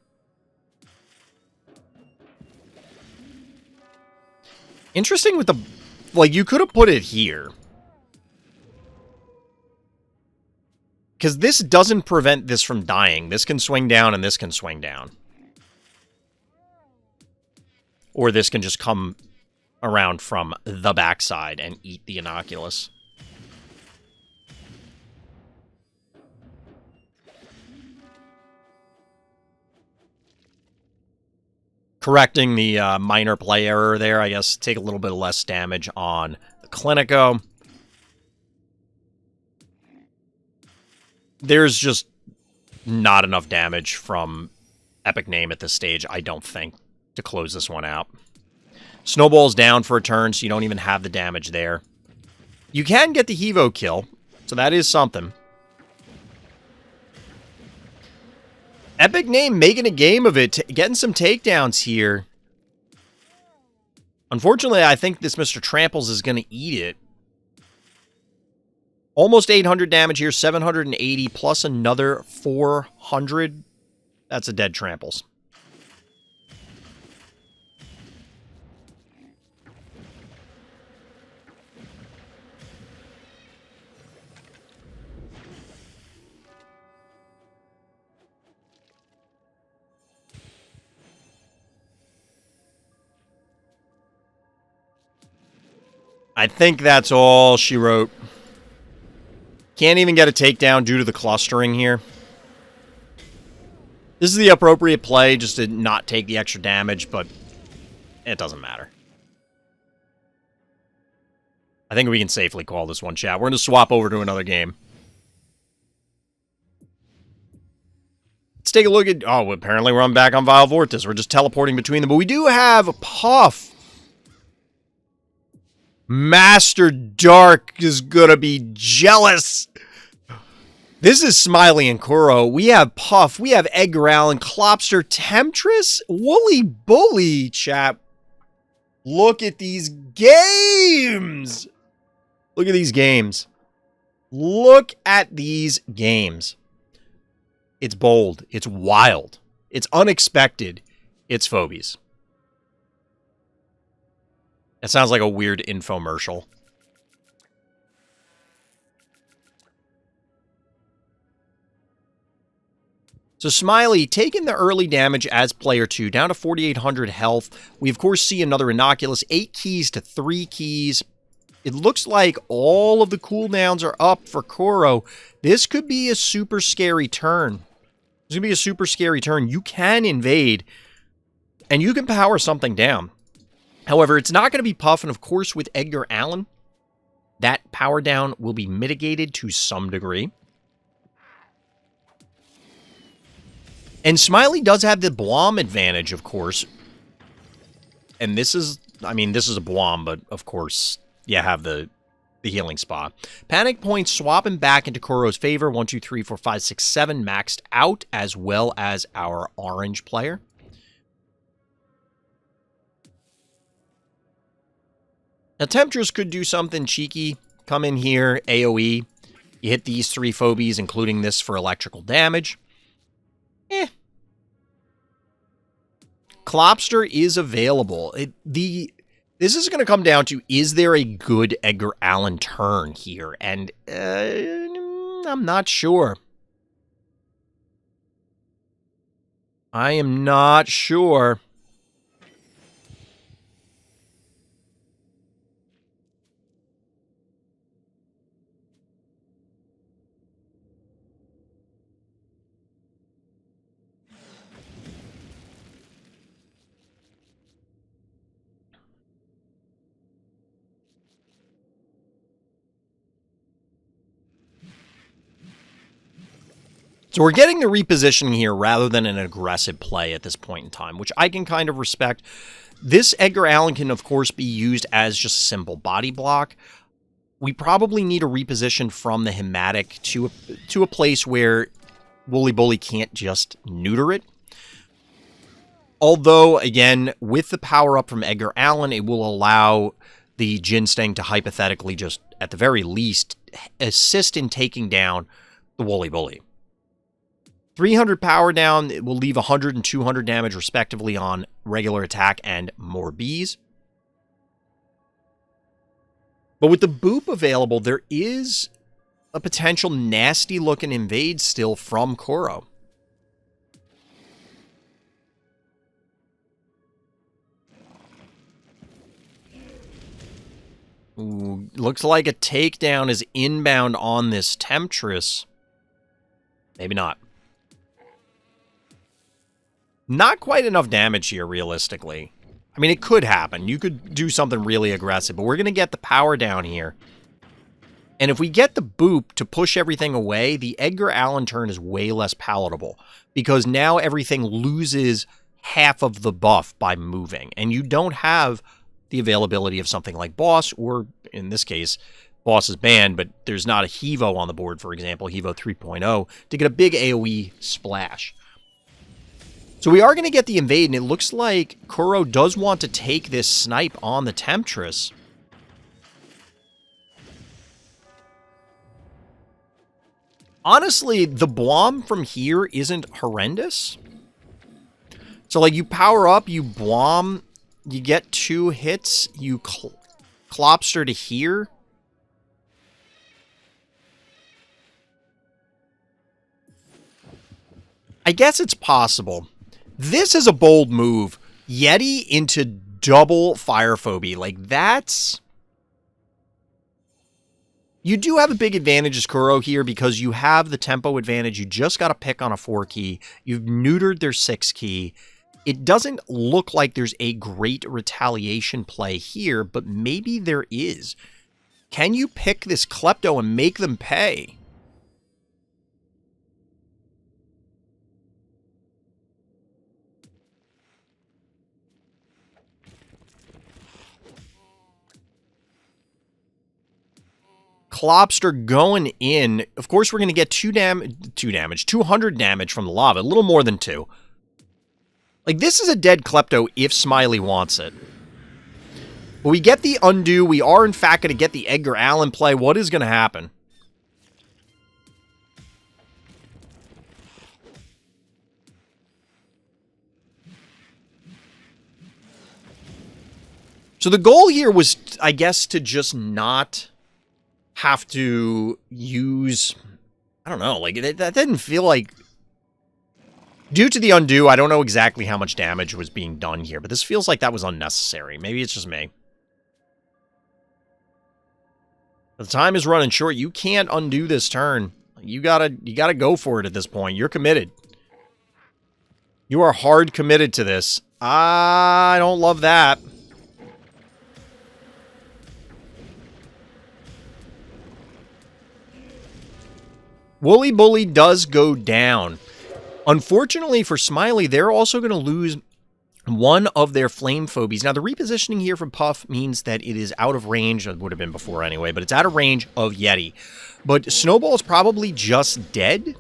Interesting with the... Like, you could have put it here. Because this doesn't prevent this from dying. This can swing down and this can swing down. Or this can just come around from the backside and eat the Inoculus. Correcting the minor play error there, I guess. Take a little bit less damage on the Clinico. There's just not enough damage from Epic Name at this stage, I don't think, to close this one out. Snowball's down for a turn, so you don't even have the damage there. You can get the Hevo kill, so that is something. Epic Name making a game of it, getting some takedowns here. Unfortunately, I think this Mr. Tramples is going to eat it. Almost 800 damage here, 780 plus another 400. That's a dead Tramples. I think that's all she wrote. Can't even get a takedown due to the clustering here. This is the appropriate play, just to not take the extra damage, but it doesn't matter. I think we can safely call this one, chat. We're going to swap over to another game. Let's take a look at... Oh, apparently we're back on Vile Vortex. We're just teleporting between them. But we do have Puff. Master Dark is gonna be jealous. This is Smiley and Kuro. We have Puff. We have Edgar Allan, Klopster, Temptress, Wooly Bully, chat. Look at these games. Look at these games. Look at these games. It's bold. It's wild. It's unexpected. It's Phobies. It sounds like a weird infomercial. So Smiley taking the early damage as player 2, down to 4,800 health. We, of course, see another Inoculus, 8 keys to 3 keys. It looks like all of the cooldowns are up for Kuro. This could be a super scary turn. It's going to be a super scary turn. You can invade, and you can power something down. However, it's not going to be Puff, and of course with Edgar Allan, that power down will be mitigated to some degree. And Smiley does have the Blom advantage, of course. And this is, I mean, this is a Blom, but of course, you have the healing spot. Panic points swapping back into Kuro's favor. 1, 2, 3, 4, 5, 6, 7 maxed out, as well as our orange player. Now, Temptress could do something cheeky. Come in here, AoE. You hit these 3 Phobies, including this for electrical damage. Klopster is available. This is going to come down to, is there a good Edgar Allan turn here? And I'm not sure. I am not sure. So we're getting the repositioning here rather than an aggressive play at this point in time, which I can kind of respect. This Edgar Allan can, of course, be used as just a simple body block. We probably need a reposition from the Hematic to a place where Wooly Bully can't just neuter it. Although, again, with the power-up from Edgar Allan, it will allow the Ginseng to hypothetically just, at the very least, assist in taking down the Wooly Bully. 300 power down, it will leave 100 and 200 damage respectively on regular attack and more bees. But with the boop available, there is a potential nasty looking invade still from Kuro. Ooh, looks like a takedown is inbound on this Temptress. Maybe not. Not quite enough damage here, realistically. I mean, it could happen. You could do something really aggressive, but we're going to get the power down here. And if we get the boop to push everything away, the Edgar Allan turn is way less palatable, because now everything loses half of the buff by moving, and you don't have the availability of something like Boss, or in this case, Boss is banned, but there's not a Hevo on the board, for example, Hevo 3.0, to get a big AoE splash. So we are going to get the invade, and it looks like Kuro does want to take this snipe on the Temptress. Honestly, the Blom from here isn't horrendous. So, like, you power up, you Blom, you get 2 hits, you Klopster to here. I guess it's possible. This is a bold move. Yeti into double Fire Phobie. Like, that's... You do have a big advantage as Kuro here because you have the tempo advantage. You just got to pick on a 4 key. You've neutered their 6 key. It doesn't look like there's a great retaliation play here, but maybe there is. Can you pick this Klepto and make them pay? Klopster going in. Of course, we're going to get 200 damage from the lava. A little more than 2. Like, this is a dead Klepto if Smiley wants it. But we get the undo. We are, in fact, going to get the Edgar Allan play. What is going to happen? So the goal here was, I guess, to just not have to use... I don't know. Like, that didn't feel like... Due to the undo, I don't know exactly how much damage was being done here, but this feels like that was unnecessary. Maybe it's just me. The time is running short. You can't undo this turn. You gotta go for it at this point. You're committed. You are hard committed to this. I don't love that. Wooly Bully does go down. Unfortunately for Smiley, they're also going to lose one of their flame phobies. Now, the repositioning here from Puff means that it is out of range. It would have been before anyway, but it's out of range of Yeti. But Snowball's probably just dead.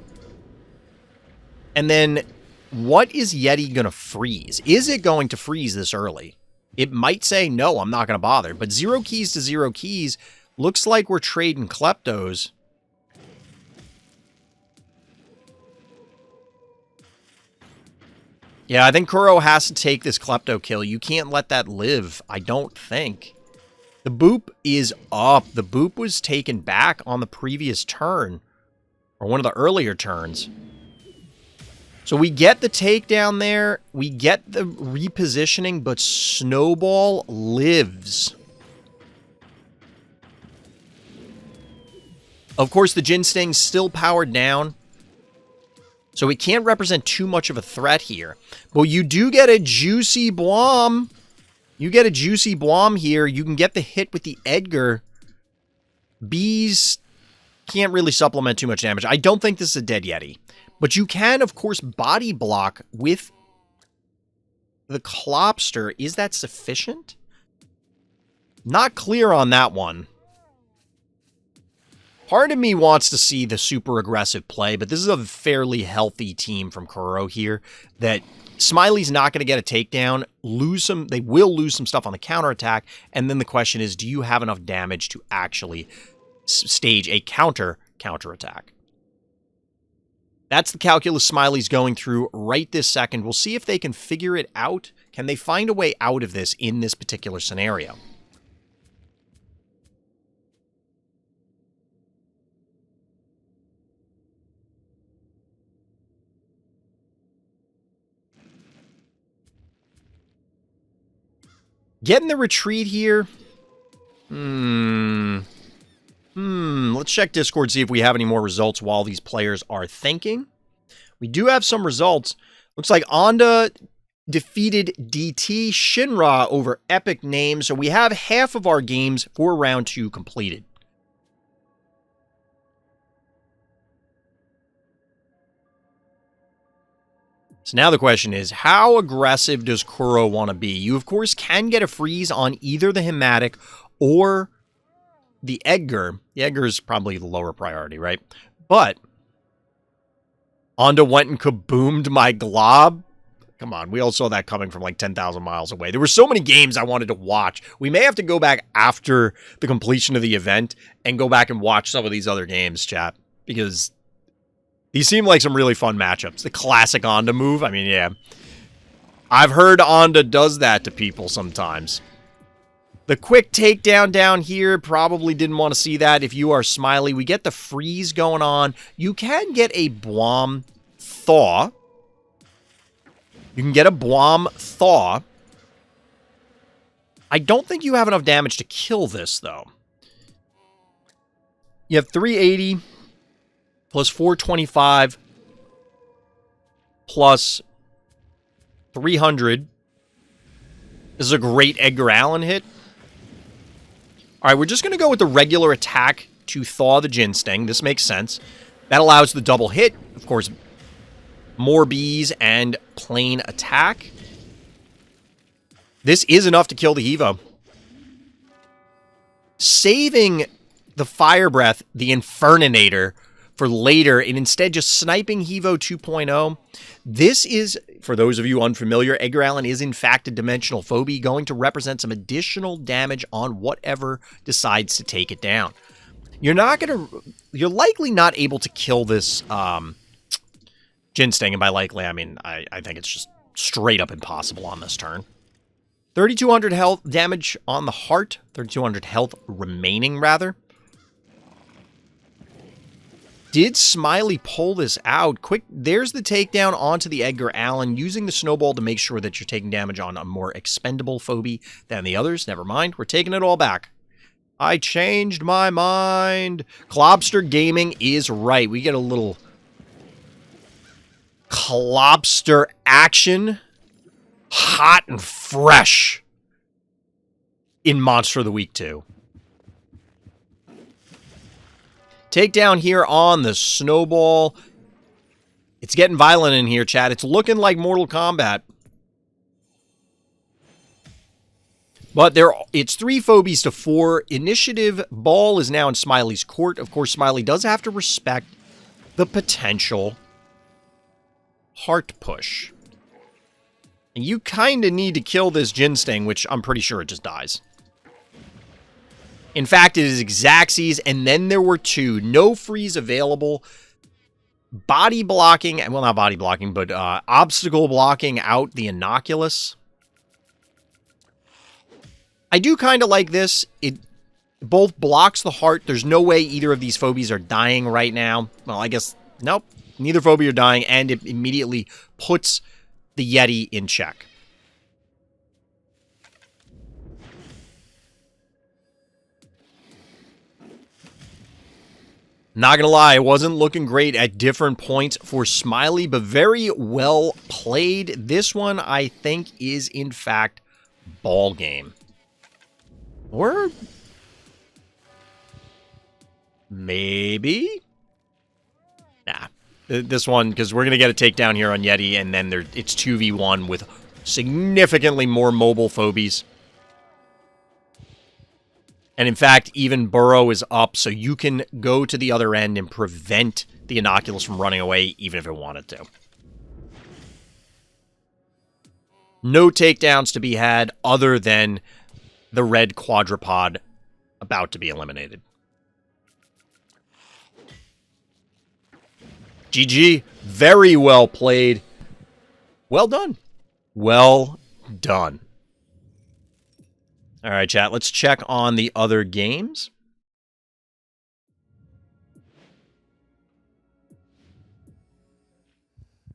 And then, what is Yeti going to freeze? Is it going to freeze this early? It might say, no, I'm not going to bother. But 0 keys to 0 keys. Looks like we're trading Kleptos. Yeah, I think Kuro has to take this Klepto kill. You can't let that live, I don't think. The boop is up. The boop was taken back on the previous turn. Or one of the earlier turns. So we get the takedown there. We get the repositioning, but Snowball lives. Of course, the Jin Sting's still powered down. So it can't represent too much of a threat here. But you do get a juicy Blom. You get a juicy Blom here. You can get the hit with the Edgar. Bees can't really supplement too much damage. I don't think this is a dead Yeti. But you can, of course, body block with the Klopster. Is that sufficient? Not clear on that one. Part of me wants to see the super aggressive play, but this is a fairly healthy team from Kuro here that Smiley's not going to get a takedown, they will lose some stuff on the counterattack, and then the question is, do you have enough damage to actually stage a counterattack? That's the calculus Smiley's going through right this second. We'll see if they can figure it out. Can they find a way out of this in this particular scenario? Getting the retreat here. Let's check Discord, see if we have any more results while these players are thinking. We do have some results. Looks like Onda defeated DT Shinra over Epic Name. So we have half of our games for round 2 completed. So now the question is, how aggressive does Kuro want to be? You, of course, can get a freeze on either the Hematic or the Edgar. The Edgar is probably the lower priority, right? But Onda went and kaboomed my Glob. Come on, we all saw that coming from like 10,000 miles away. There were so many games I wanted to watch. We may have to go back after the completion of the event and go back and watch some of these other games, chat, because these seem like some really fun matchups. The classic Onda move. I mean, yeah. I've heard Onda does that to people sometimes. The quick takedown down here, probably didn't want to see that if you are Smiley. We get the freeze going on. You can get a Blom Thaw. You can get a Blom Thaw. I don't think you have enough damage to kill this, though. You have 380... plus 425, plus 300. This is a great Edgar Allan hit. All right, we're just going to go with the regular attack to thaw the Jin Sting. This makes sense. That allows the double hit. Of course, more bees and plain attack. This is enough to kill the Evo. Saving the Fire Breath, the Inferninator, for later, and instead just sniping Hevo 2.0. This is, for those of you unfamiliar, Edgar Allan is in fact a dimensional phobie, going to represent some additional damage on whatever decides to take it down. You're likely not able to kill this Jin Sting, and by likely, I mean, I think it's just straight up impossible on this turn. 3,200 health damage on the heart, 3,200 health remaining, rather. Did Smiley pull this out? Quick, there's the takedown onto the Edgar Allan, using the snowball to make sure that you're taking damage on a more expendable phobie than the others. Never mind, we're taking it all back. I changed my mind. Klobster Gaming is right. We get a little Clobster action. Hot and fresh in Monster of the Week 2. Takedown here on the Snowball. It's getting violent in here, chat. It's looking like Mortal Kombat. But it's 3 Phobies to 4. Initiative ball is now in Smiley's court. Of course, Smiley does have to respect the potential heart push. And you kind of need to kill this Jin Sting, which I'm pretty sure it just dies. In fact, it is Xaxes, and then there were 2. No freeze available. Body blocking, well, not body blocking, but obstacle blocking out the Innocuous. I do kind of like this. It both blocks the heart. There's no way either of these Phobies are dying right now. Well, I guess, nope. Neither Phobia are dying, and it immediately puts the Yeti in check. Not gonna lie, it wasn't looking great at different points for Smiley, but very well played. This one, I think, is in fact ball game. Or maybe? Nah. This one, because we're going to get a takedown here on Yeti, and then it's 2v1 with significantly more mobile Phobies. And in fact, even Burrow is up, so you can go to the other end and prevent the Innocuous from running away, even if it wanted to. No takedowns to be had other than the red quadrupod about to be eliminated. GG. Very well played. Well done. Well done. All right, chat. Let's check on the other games.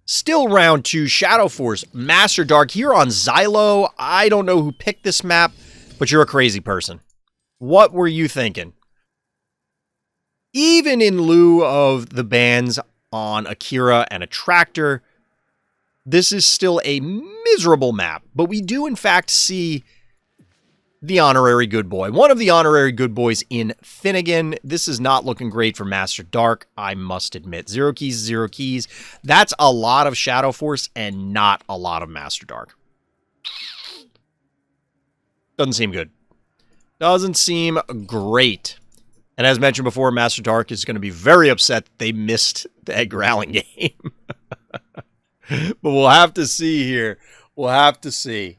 Still round 2, Shadow Force, Master Dark here on Xylo. I don't know who picked this map, but you're a crazy person. What were you thinking? Even in lieu of the bans on Akira and Attractor, this is still a miserable map. But we do, in fact, see the honorary good boy. One of the honorary good boys in Finnegan. This is not looking great for Master Dark, I must admit. 0 keys, 0 keys. That's a lot of Shadow Force and not a lot of Master Dark. Doesn't seem good. Doesn't seem great. And as mentioned before, Master Dark is going to be very upset that they missed the Egg Growling game. But we'll have to see here. We'll have to see.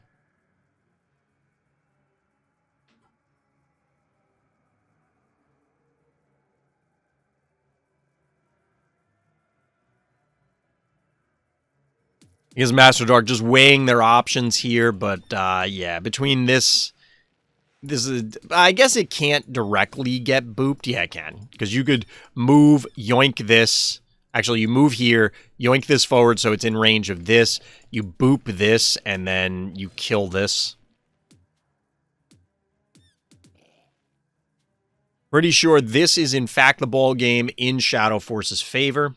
Because Master Dark just weighing their options here, but yeah, between this is, I guess it can't directly get booped. Yeah, it can, because you could move, yoink this. Actually, you move here, yoink this forward so it's in range of this. You boop this, and then you kill this. Pretty sure this is, in fact, the ball game in Shadow Force's favor.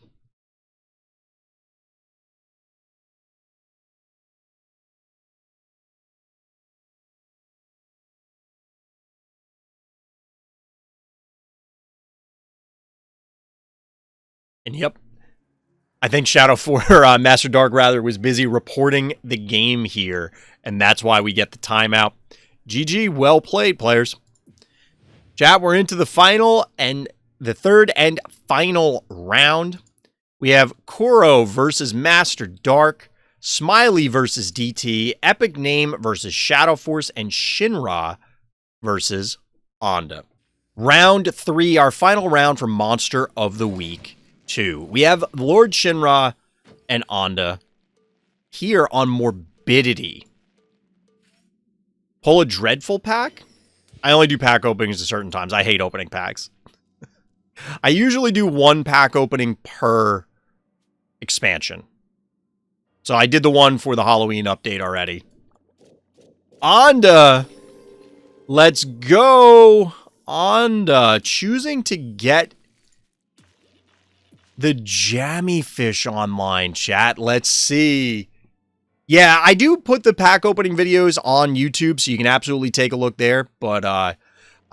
And yep, I think Master Dark rather was busy reporting the game here, and that's why we get the timeout. GG, well played, players. Chat, we're into the final and the third and final round. We have Kuro versus Master Dark, Smiley versus DT, Epic Name versus Shadow Force, and Shinra versus Onda. Round 3, our final round for Monster of the Week 2. We have Lord Shinra and Onda here on Morbidity. Pull a Dreadful pack? I only do pack openings at certain times. I hate opening packs. I usually do 1 pack opening per expansion. So I did the one for the Halloween update already. Onda. Let's go. Onda choosing to get the jammy fish online, chat. Let's see. Yeah, I do put the pack opening videos on YouTube, so you can absolutely take a look there. But I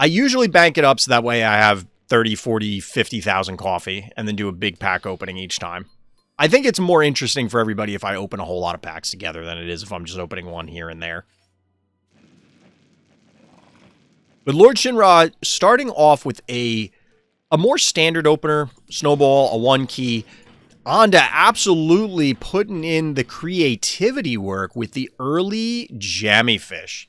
usually bank it up so that way I have 30, 40, 50,000 coffee and then do a big pack opening each time. I think it's more interesting for everybody if I open a whole lot of packs together than it is if I'm just opening one here and there. But Lord Shinra starting off with a more standard opener, Snowball, a 1 key. Onda absolutely putting in the creativity work with the early jammy fish.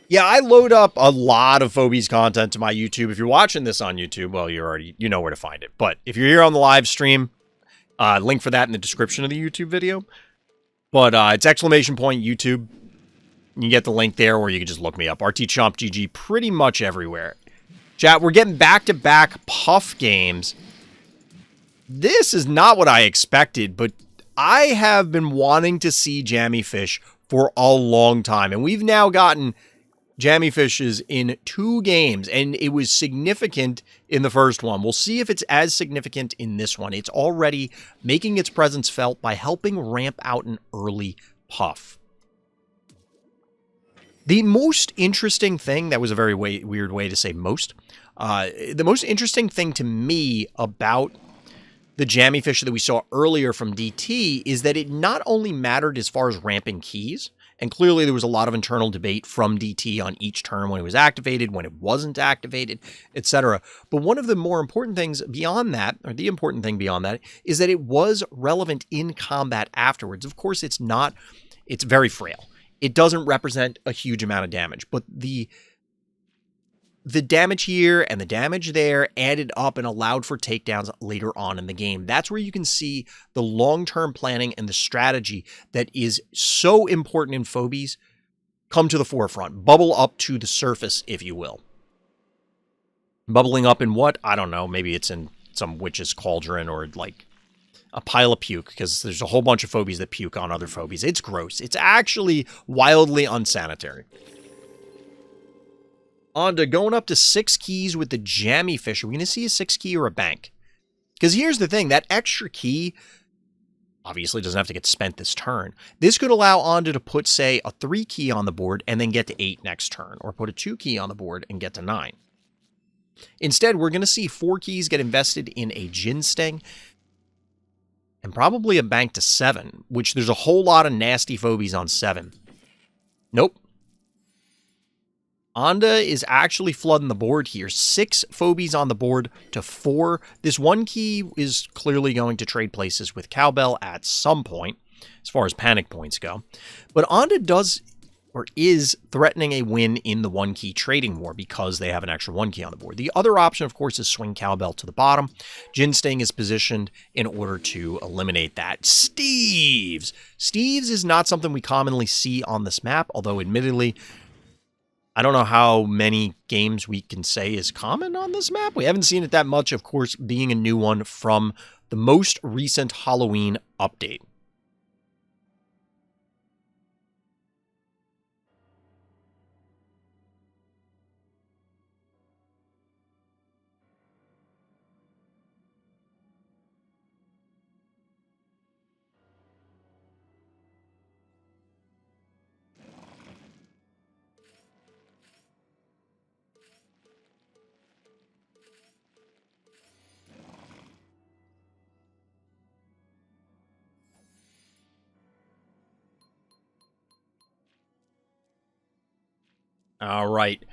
Yeah, I load up a lot of Phobies content to my YouTube. If you're watching this on YouTube, well, you know where to find it. But if you're here on the live stream, link for that in the description of the YouTube video. But it's !YouTube. You get the link there, or you can just look me up. RT Chomp GG pretty much everywhere. Chat, we're getting back-to-back Puff games. This is not what I expected, but I have been wanting to see Jammy Fish for a long time. And we've now gotten Jammy Fishes in 2 games, and it was significant in the first one. We'll see if it's as significant in this one. It's already making its presence felt by helping ramp out an early Puff. The most interesting thing, that was a very weird way to say most, the most interesting thing to me about the Jammy Fish that we saw earlier from DT is that it not only mattered as far as ramping keys, and clearly there was a lot of internal debate from DT on each turn when it was activated, when it wasn't activated, etc. But one of the more important things beyond that, or the important thing beyond that, is that it was relevant in combat afterwards. Of course, it's very frail. It doesn't represent a huge amount of damage, but the damage here and the damage there added up and allowed for takedowns later on in the game. That's where you can see the long-term planning and the strategy that is so important in Phobies come to the forefront, bubble up to the surface, if you will. Bubbling up in what? I don't know. Maybe it's in some witch's cauldron or like a pile of puke, because there's a whole bunch of Phobies that puke on other Phobies. It's gross. It's actually wildly unsanitary. On to going up to 6 keys with the Jammy Fish. Are we going to see a 6 key or a bank? Because here's the thing. That extra key obviously doesn't have to get spent this turn. This could allow Onda to put, say, a 3 key on the board and then get to 8 next turn. Or put a 2 key on the board and get to 9. Instead, we're going to see 4 keys get invested in a Jin Sting and probably a bank to 7, which there's a whole lot of nasty Phobies on 7. Nope. Onda is actually flooding the board here. 6 Phobies on the board to 4. This 1 key is clearly going to trade places with Cowbell at some point, as far as panic points go. But Onda does, or is, threatening a win in the 1 key trading war because they have an extra 1 key on the board. The other option, of course, is swing Cowbell to the bottom. Jin Sting is positioned in order to eliminate that. Steves! Steves is not something we commonly see on this map, although admittedly, I don't know how many games we can say is common on this map. We haven't seen it that much, of course, being a new one from the most recent Halloween update. All right.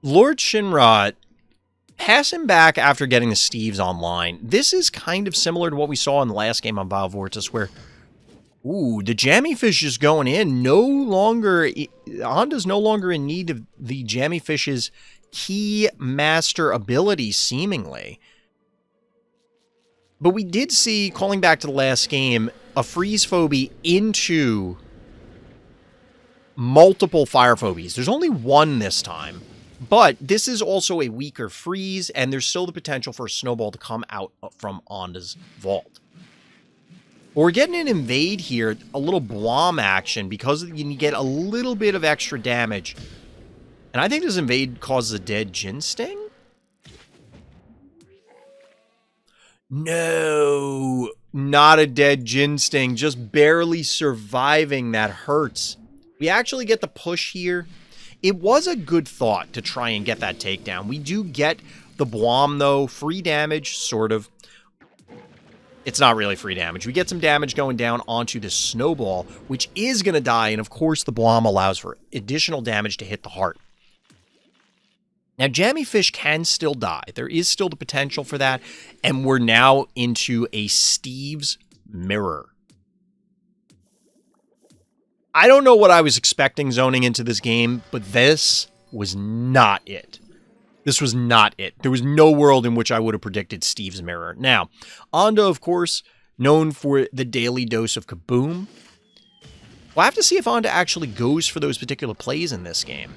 Lord Shinra, passing back after getting the Steves online. This is kind of similar to what we saw in the last game on Vile Vortex, where, ooh, the Jammy Fish is going in. Onda's no longer in need of the Jammy Fish's key master ability, seemingly. But we did see, calling back to the last game, a freeze phobie into multiple fire phobies. There's only 1 this time, but this is also a weaker freeze, and there's still the potential for a snowball to come out from Onda's vault. But we're getting an invade here, a little Blom action, because you get a little bit of extra damage. And I think this invade causes a dead Jin Sting? No, not a dead Jin Sting, just barely surviving. That hurts. We actually get the push here. It was a good thought to try and get that takedown. We do get the Blom, though. Free damage, sort of. It's not really free damage. We get some damage going down onto the Snowball, which is going to die. And, of course, the Blom allows for additional damage to hit the heart. Now, Jammy Fish can still die. There is still the potential for that. And we're now into a Steve's Mirror. I don't know what I was expecting zoning into this game, but this was not it. This was not it. There was no world in which I would have predicted Steve's Mirror. Now, Onda, of course, known for the daily dose of Kaboom. We'll have to see if Onda actually goes for those particular plays in this game.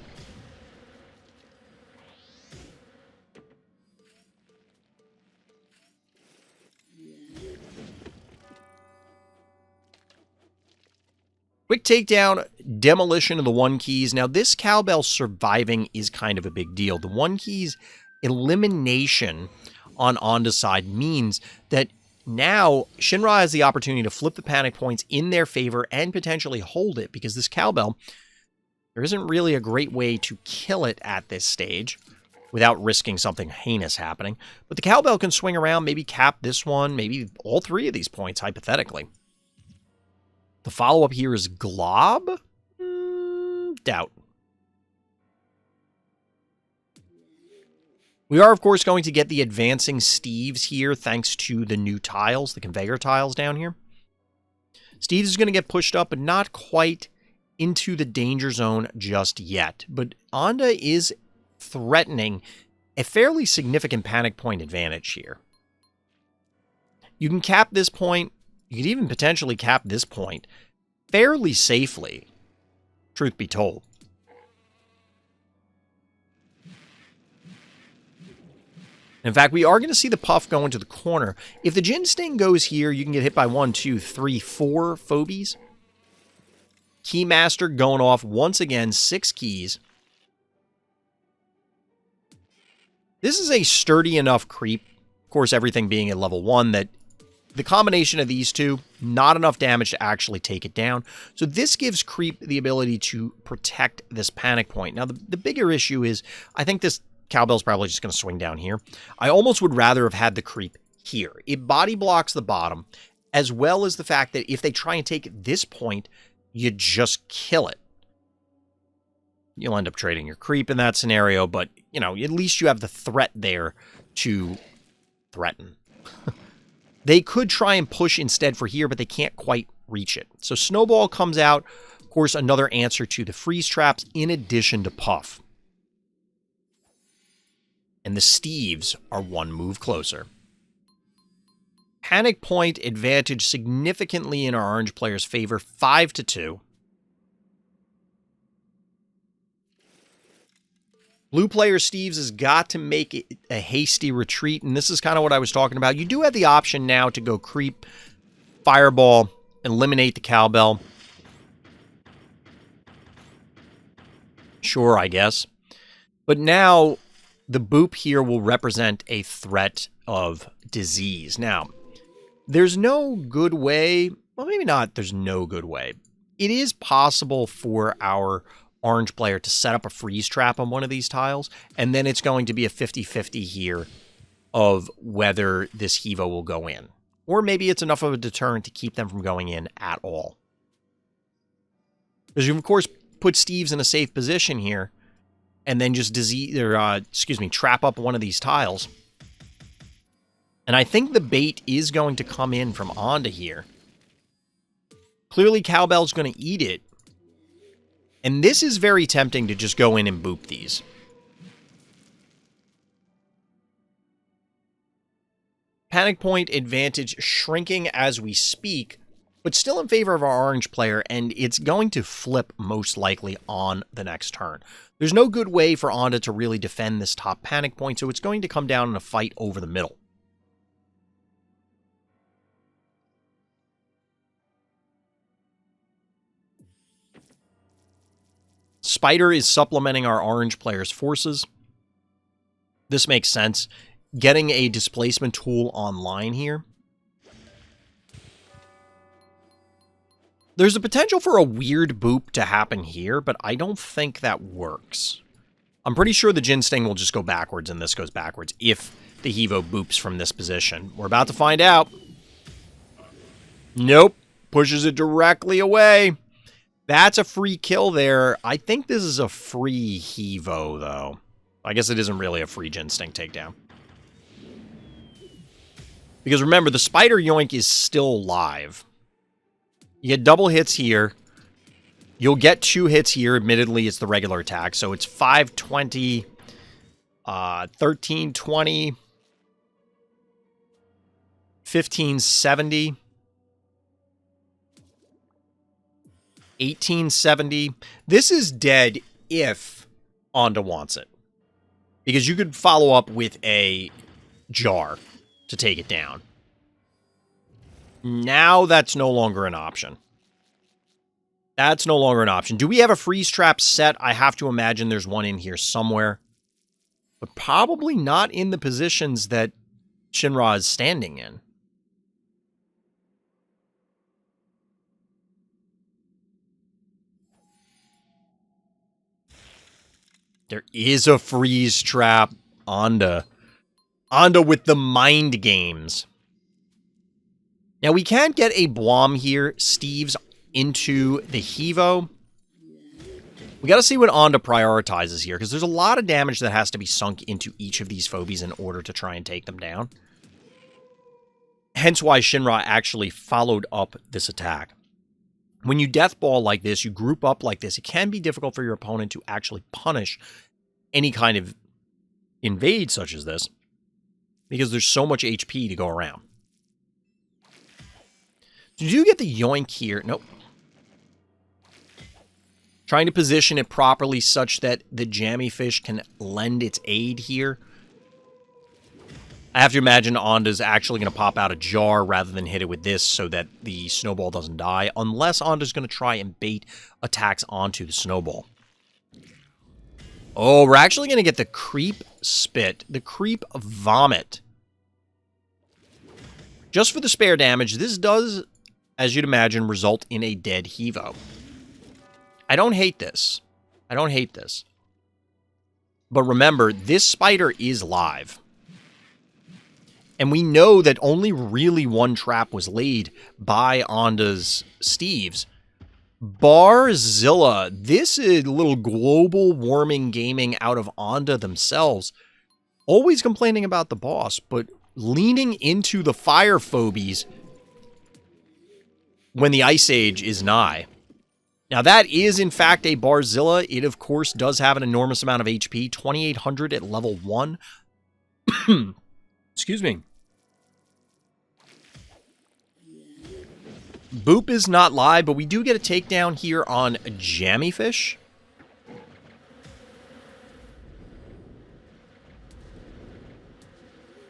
Quick takedown, demolition of the one keys. Now, this cowbell surviving is kind of a big deal. The one keys elimination on Onda's side means that now Shinra has the opportunity to flip the panic points in their favor and potentially hold it, because this cowbell, there isn't really a great way to kill it at this stage without risking something heinous happening. But the cowbell can swing around, maybe cap this one, maybe all three of these points, hypothetically. The follow-up here is Glob? Doubt. We are, of course, going to get the advancing Steves here thanks to the new tiles, the conveyor tiles down here. Steves is going to get pushed up, but not quite into the danger zone just yet. But Onda is threatening a fairly significant panic point advantage here. You can cap this point. You could even potentially cap this point fairly safely, truth be told. In fact, we are going to see the Puff go into the corner. If the Jin Sting goes here, you can get hit by 1, 2, 3, 4 Phobies. Keymaster going off once again, 6 keys. This is a sturdy enough creep. Of course, everything being at level 1, that the combination of these two, not enough damage to actually take it down. So this gives Creep the ability to protect this panic point. Now, the bigger issue is, I think this cowbell's probably just going to swing down here. I almost would rather have had the Creep here. It body blocks the bottom, as well as the fact that if they try and take this point, you just kill it. You'll end up trading your Creep in that scenario, but, you know, at least you have the threat there to threaten. They could try and push instead for here, but they can't quite reach it. So Snowball comes out. Of course, another answer to the freeze traps in addition to Puff. And the Steves are one move closer. Panic point advantage significantly in our orange player's favor, 5-2. Blue player Steves has got to make a hasty retreat, and this is kind of what I was talking about. You do have the option now to go Creep, Fireball, eliminate the cowbell. Sure, I guess. But now the Boop here will represent a threat of disease. Now, there's no good way, well, maybe not there's no good way. It is possible for our orange player to set up a freeze trap on one of these tiles, and then it's going to be a 50-50 here of whether this Hevo will go in. Or maybe it's enough of a deterrent to keep them from going in at all. Because you, of course, put Steves in a safe position here, and then just trap up one of these tiles. And I think the bait is going to come in from Onda here. Clearly, Cowbell's going to eat it. And this is very tempting to just go in and boop these. Panic point advantage shrinking as we speak, but still in favor of our orange player, and it's going to flip most likely on the next turn. There's no good way for Onda to really defend this top panic point, so it's going to come down in a fight over the middle. Spider is supplementing our orange player's forces. This makes sense. getting a displacement tool online here. There's a potential for a weird boop to happen here, but I don't think that works. I'm pretty sure the Jin Sting will just go backwards and this goes backwards if the Hevo boops from this position. We're about to find out. Nope. Pushes it directly away. That's a free kill there. I think this is a free Hevo, though. I guess it isn't really a free Jin Sting takedown. Because remember, the Spider Yoink is still live. You get double hits here. You'll get 2 hits here. Admittedly, it's the regular attack. So it's 520, 1320, 1570, 1870. This is dead if Onda wants it. Because you could follow up with a jar to take it down. Now that's no longer an option. That's no longer an option. Do we have a freeze trap set? I have to imagine there's one in here somewhere. But probably not in the positions that Shinra is standing in. There is a freeze trap. Onda. Onda with the mind games. Now, we can't get a Blom here. Steve's into the Hevo. We got to see what Onda prioritizes here, because there's a lot of damage that has to be sunk into each of these Phobies in order to try and take them down. Hence why Shinra actually followed up this attack. When you death ball like this, you group up like this, it can be difficult for your opponent to actually punish any kind of invade such as this, because there's so much HP to go around. Did you get the yoink here? Nope. Trying to position it properly such that the jammy fish can lend its aid here. I have to imagine Onda's actually going to pop out a jar rather than hit it with this so that the snowball doesn't die, unless Onda's going to try and bait attacks onto the snowball. Oh, we're actually going to get the creep spit, the creep vomit. Just for the spare damage, this does, as you'd imagine, result in a dead Hevo. I don't hate this. I don't hate this. But remember, this spider is live. And we know that only really one trap was laid by Onda's Steves. Barzilla, this is a little global warming gaming out of Onda themselves. Always complaining about the boss, but leaning into the fire phobies when the Ice Age is nigh. Now that is in fact a Barzilla. It of course does have an enormous amount of HP, 2800 at level 1. Excuse me. Boop is not live, but we do get a takedown here on Jammy Fish.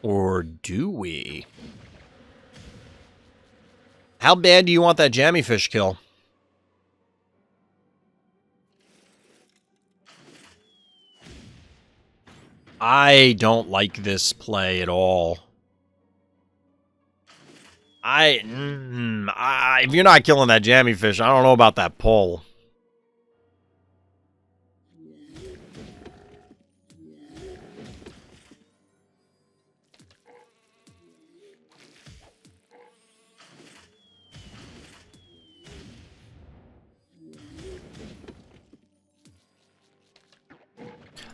Or do we? How bad do you want that Jammy Fish kill? I don't like this play at all. If you're not killing that Jammy Fish, I don't know about that pull.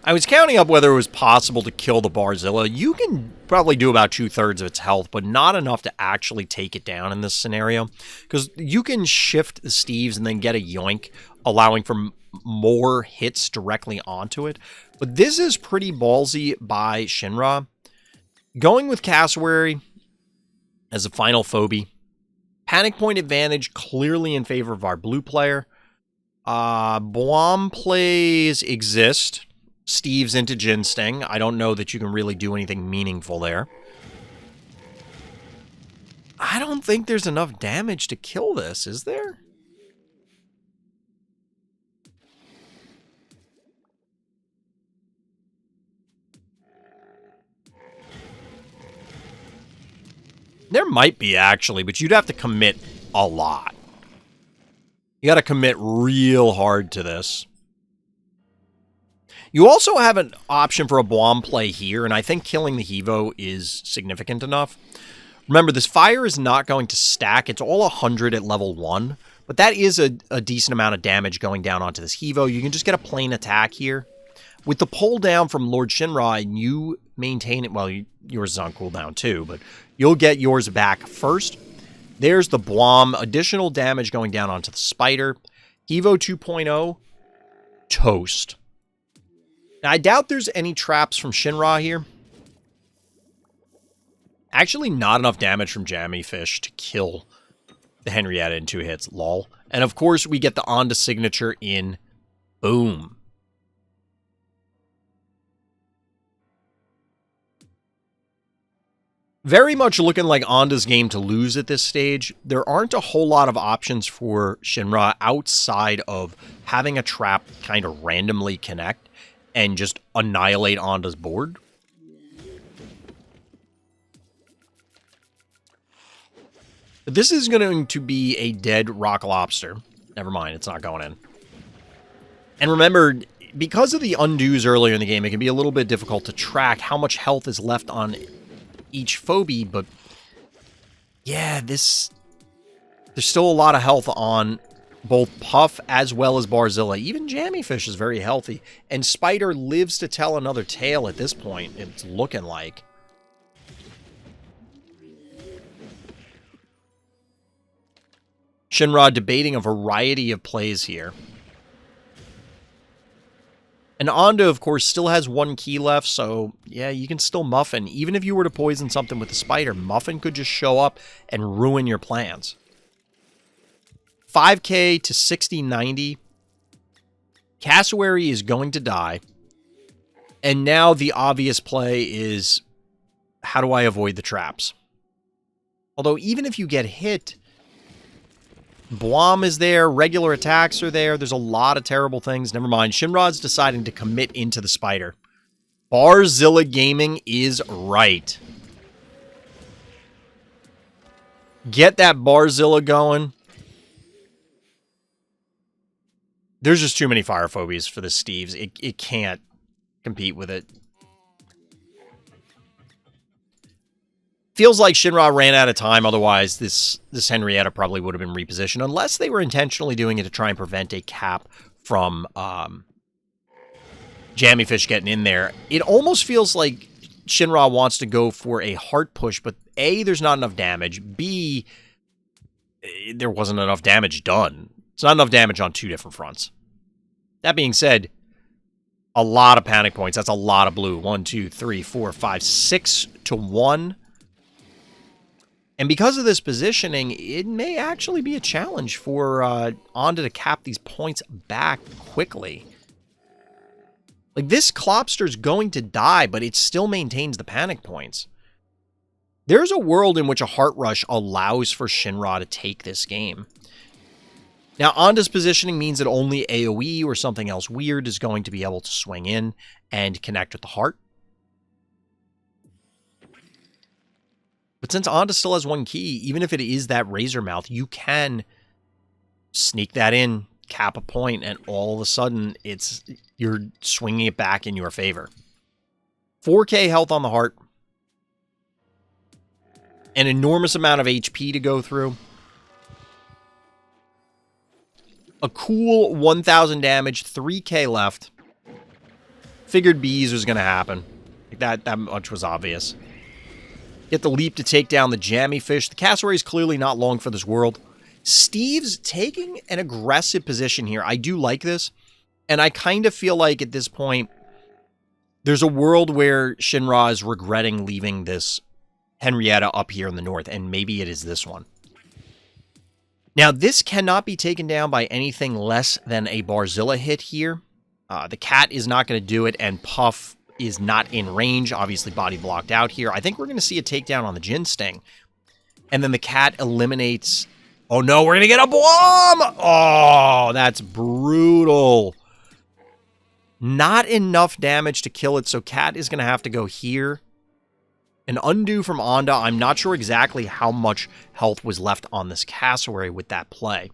I was counting up whether it was possible to kill the Barzilla. You can probably do about 2/3 of its health, but not enough to actually take it down in this scenario. Because you can shift the Steves and then get a yoink, allowing for more hits directly onto it. But this is pretty ballsy by Shinra. Going with Cassowary as a final phobie. Panic point advantage clearly in favor of our blue player. Blom plays exist. Steve's into Jin Sting. I don't know that you can really do anything meaningful there. I don't think there's enough damage to kill this, is there? There might be, actually, but you'd have to commit a lot. You got to commit real hard to this. You also have an option for a bomb play here, and I think killing the Hevo is significant enough. Remember, this fire is not going to stack. It's all 100 at level 1, but that is a decent amount of damage going down onto this Hevo. You can just get a plain attack here. With the pull down from Lord Shinra, and you maintain it, well, yours is on cooldown too, but you'll get yours back first. There's the Blom, additional damage going down onto the Spider. Hevo 2.0, toast. Now, I doubt there's any traps from Shinra here. Actually, not enough damage from Jammy-Fish to kill the Henrietta in 2 hits, lol. And of course, we get the Onda signature in boom. Very much looking like Onda's game to lose at this stage. There aren't a whole lot of options for Shinra outside of having a trap kind of randomly connect and just annihilate Onda's board. This is going to be a dead rock lobster. Never mind, it's not going in. And remember, because of the undos earlier in the game, it can be a little bit difficult to track how much health is left on each phobie, but yeah, there's still a lot of health on both Puff as well as Barzilla. Even Jammy-Fish is very healthy, and Spider lives to tell another tale at this point, it's looking like. Shinra debating a variety of plays here. And Onda, of course, still has 1 key left, so yeah, you can still Muffin. Even if you were to poison something with the Spider, Muffin could just show up and ruin your plans. 5k to 60-90. Cassowary is going to die. And now the obvious play is, how do I avoid the traps? Although, even if you get hit, Blom is there, regular attacks are there, there's a lot of terrible things. Never mind, Shinra's deciding to commit into the Spider. Barzilla Gaming is right. Get that Barzilla going. There's just too many fire phobies for the Steves. It can't compete with it. Feels like Shinra ran out of time, otherwise this Henrietta probably would have been repositioned, unless they were intentionally doing it to try and prevent a cap from Jammy-Fish getting in there. It almost feels like Shinra wants to go for a heart push, but A, there's not enough damage. B, there wasn't enough damage done. It's not enough damage on 2 different fronts. That being said, a lot of panic points. That's a lot of blue. 1, 2, 3, 4, 5, 6 to 1. And because of this positioning, it may actually be a challenge for Onda to cap these points back quickly. Like, this Clopster's going to die, but it still maintains the panic points. There's a world in which a Heart Rush allows for Shinra to take this game. Now, Onda's positioning means that only AoE or something else weird is going to be able to swing in and connect with the heart. But since Onda still has 1 key, even if it is that Razor Mouth, you can sneak that in, cap a point, and all of a sudden, you're swinging it back in your favor. 4k health on the heart. An enormous amount of HP to go through. A cool 1,000 damage, 3k left. Figured bees was going to happen. Like that much was obvious. Get the leap to take down the Jammy-Fish. The Cassowary is clearly not long for this world. Steve's taking an aggressive position here. I do like this. And I kind of feel like at this point, there's a world where Shinra is regretting leaving this Henrietta up here in the north. And maybe it is this one. Now, this cannot be taken down by anything less than a Barzilla hit here. The cat is not going to do it, and Puff is not in range, obviously body blocked out here. I think we're going to see a takedown on the Jin Sting. And then the cat eliminates... Oh no, we're going to get a Blom! Oh, that's brutal. Not enough damage to kill it, so cat is going to have to go here. An undo from Onda. I'm not sure exactly how much health was left on this cassowary with that play.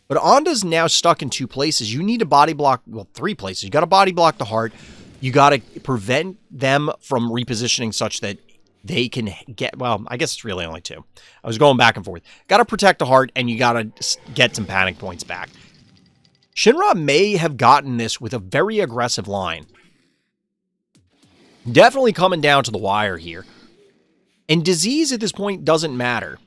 But Onda's now stuck in 2 places. You need to body block, well, 3 places. You got to body block the heart. You got to prevent them from repositioning such that they can get, well, I guess it's really only 2. I was going back and forth. Got to protect the heart, and you got to get some panic points back. Shinra may have gotten this with a very aggressive line. Definitely coming down to the wire here. And disease at this point doesn't matter.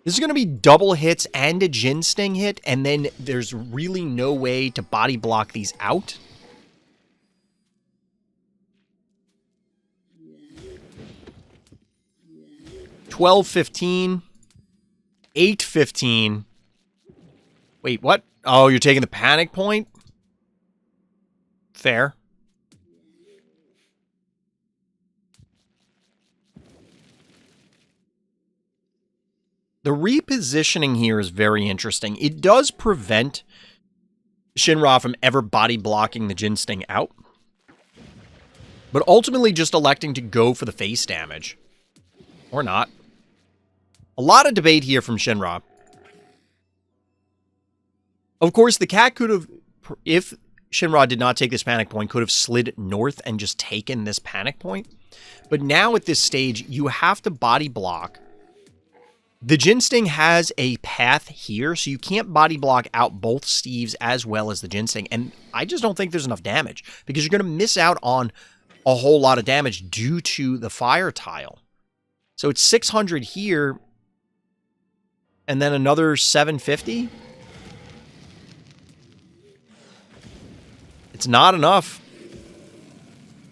This is going to be double hits and a Jin Sting hit, and then there's really no way to body block these out. $12.15. $8.15. Wait, what? Oh, you're taking the panic point? Fair. The repositioning here is very interesting. It does prevent Shinra from ever body blocking the Jin Sting out, but ultimately just electing to go for the face damage. Or not. A lot of debate here from Shinra. Of course, the cat could have, if Shinra did not take this panic point, could have slid north and just taken this panic point. But now at this stage, you have to body block. The Jin Sting has a path here, so you can't body block out both Steves as well as the Jin Sting. And I just don't think there's enough damage, because you're going to miss out on a whole lot of damage due to the fire tile. So it's 600 here, and then another 750. It's not enough.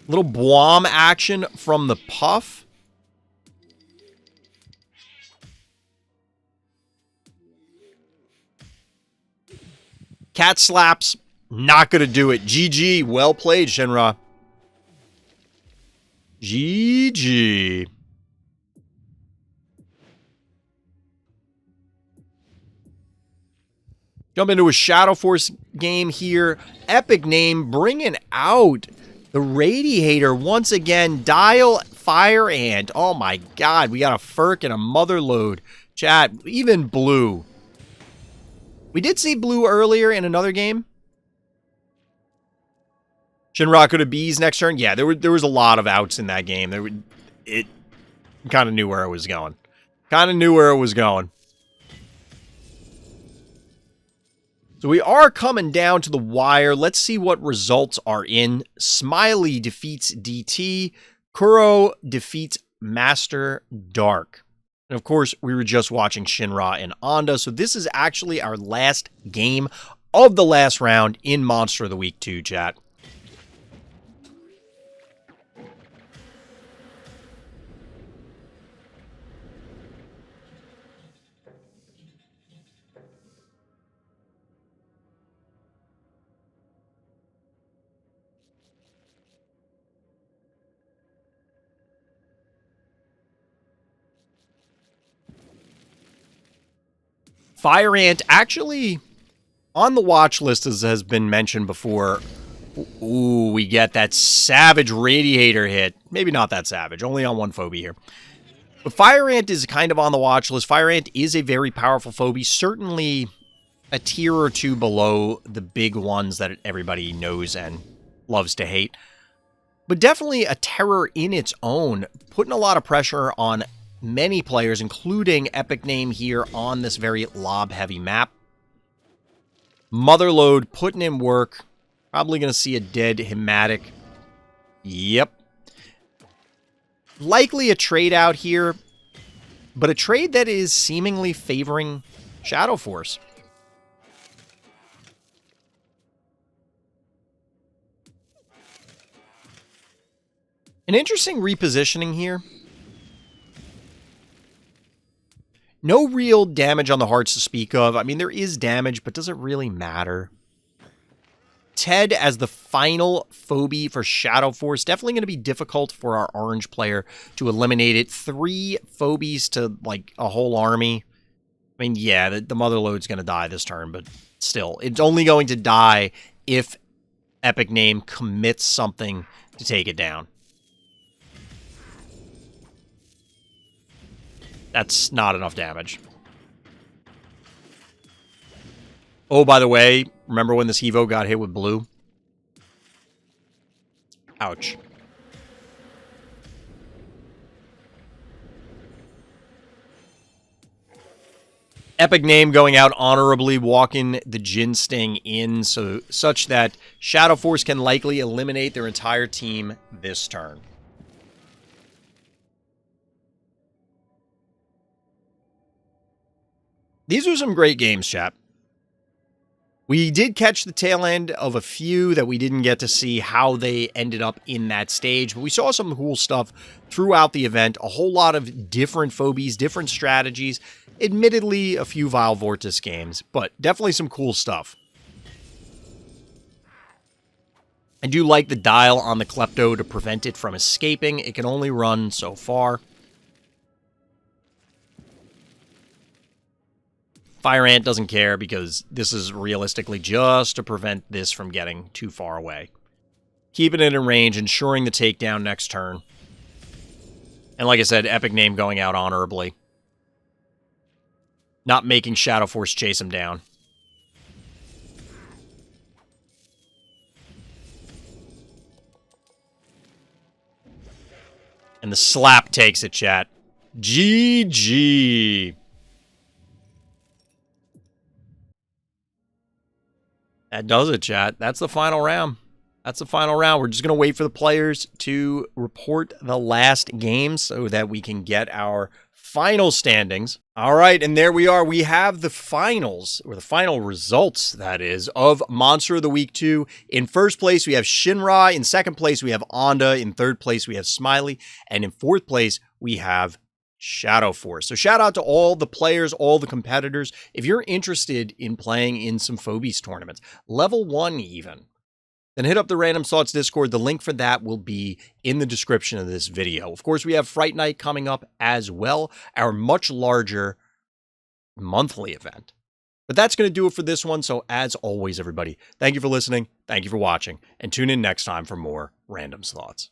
Little Bwam action from the Puff. Cat slaps, not going to do it. GG, well played, Shinra. GG. Jump into a Shadow Force game here. Epic Name bringing out the Radiator once again. Dial Fire Ant. Oh my god, we got a Furk and a Motherload. Chat, even Blue. We did see Blue earlier in another game. Shinra could have bees next turn. Yeah, there was a lot of outs in that game. It kind of knew where it was going. So we are coming down to the wire. Let's see what results are in. Smiley defeats DT. Kuro defeats Master Dark. And of course, we were just watching Shinra and Onda, so this is actually our last game of the last round in Monster of the Week 2, chat. Fire Ant actually on the watch list, as has been mentioned before. Ooh, we get that savage Radiator hit. Maybe not that savage, only on one Phobie here. But Fire Ant is kind of on the watch list. Fire Ant is a very powerful Phobie, certainly a tier or 2 below the big ones that everybody knows and loves to hate. But definitely a terror in its own, putting a lot of pressure on many players, including Epic Name here on this very lob-heavy map. Motherload putting in work. Probably going to see a dead Hematic. Yep. Likely a trade out here, but a trade that is seemingly favoring Shadow Force. An interesting repositioning here. No real damage on the hearts to speak of. I mean, there is damage, but does it really matter? Ted as the final Phobie for Shadow Force. Definitely going to be difficult for our orange player to eliminate it. 3 Phobies to, like, a whole army. I mean, yeah, the Motherload's going to die this turn, but still. It's only going to die if Epic Name commits something to take it down. That's not enough damage. Oh, by the way, remember when this Evo got hit with blue? Ouch. Epic name going out honorably, walking the Jin Sting in such that Shadow Force can likely eliminate their entire team this turn. These are some great games, chat. We did catch the tail end of a few that we didn't get to see how they ended up in that stage, but we saw some cool stuff throughout the event, a whole lot of different phobies, different strategies, admittedly a few Vile Vortis games, but definitely some cool stuff. I do like the dial on the Klepto to prevent it from escaping. It can only run so far. Fire Ant doesn't care because this is realistically just to prevent this from getting too far away. Keeping it in range, ensuring the takedown next turn. And like I said, epic name going out honorably. Not making Shadow Force chase him down. And the slap takes it, chat. GG. That does it, chat. That's the final round. That's the final round. We're just going to wait for the players to report the last game so that we can get our final standings. All right, and there we are. We have the finals, or the final results, that is, of Monster of the Week 2. In first place, we have Shinra. In second place, we have Onda. In third place, we have Smiley. And in fourth place, we have Shadow Force. So shout out to all the players, all the competitors. If you're interested in playing in some Phobies tournaments, level 1 even, then hit up the Random Thoughts Discord. The link for that will be in the description of this video. Of course, we have Fright Night coming up as well, our much larger monthly event. But that's going to do it for this one. So as always, everybody, thank you for listening. Thank you for watching, and tune in next time for more Random Thoughts.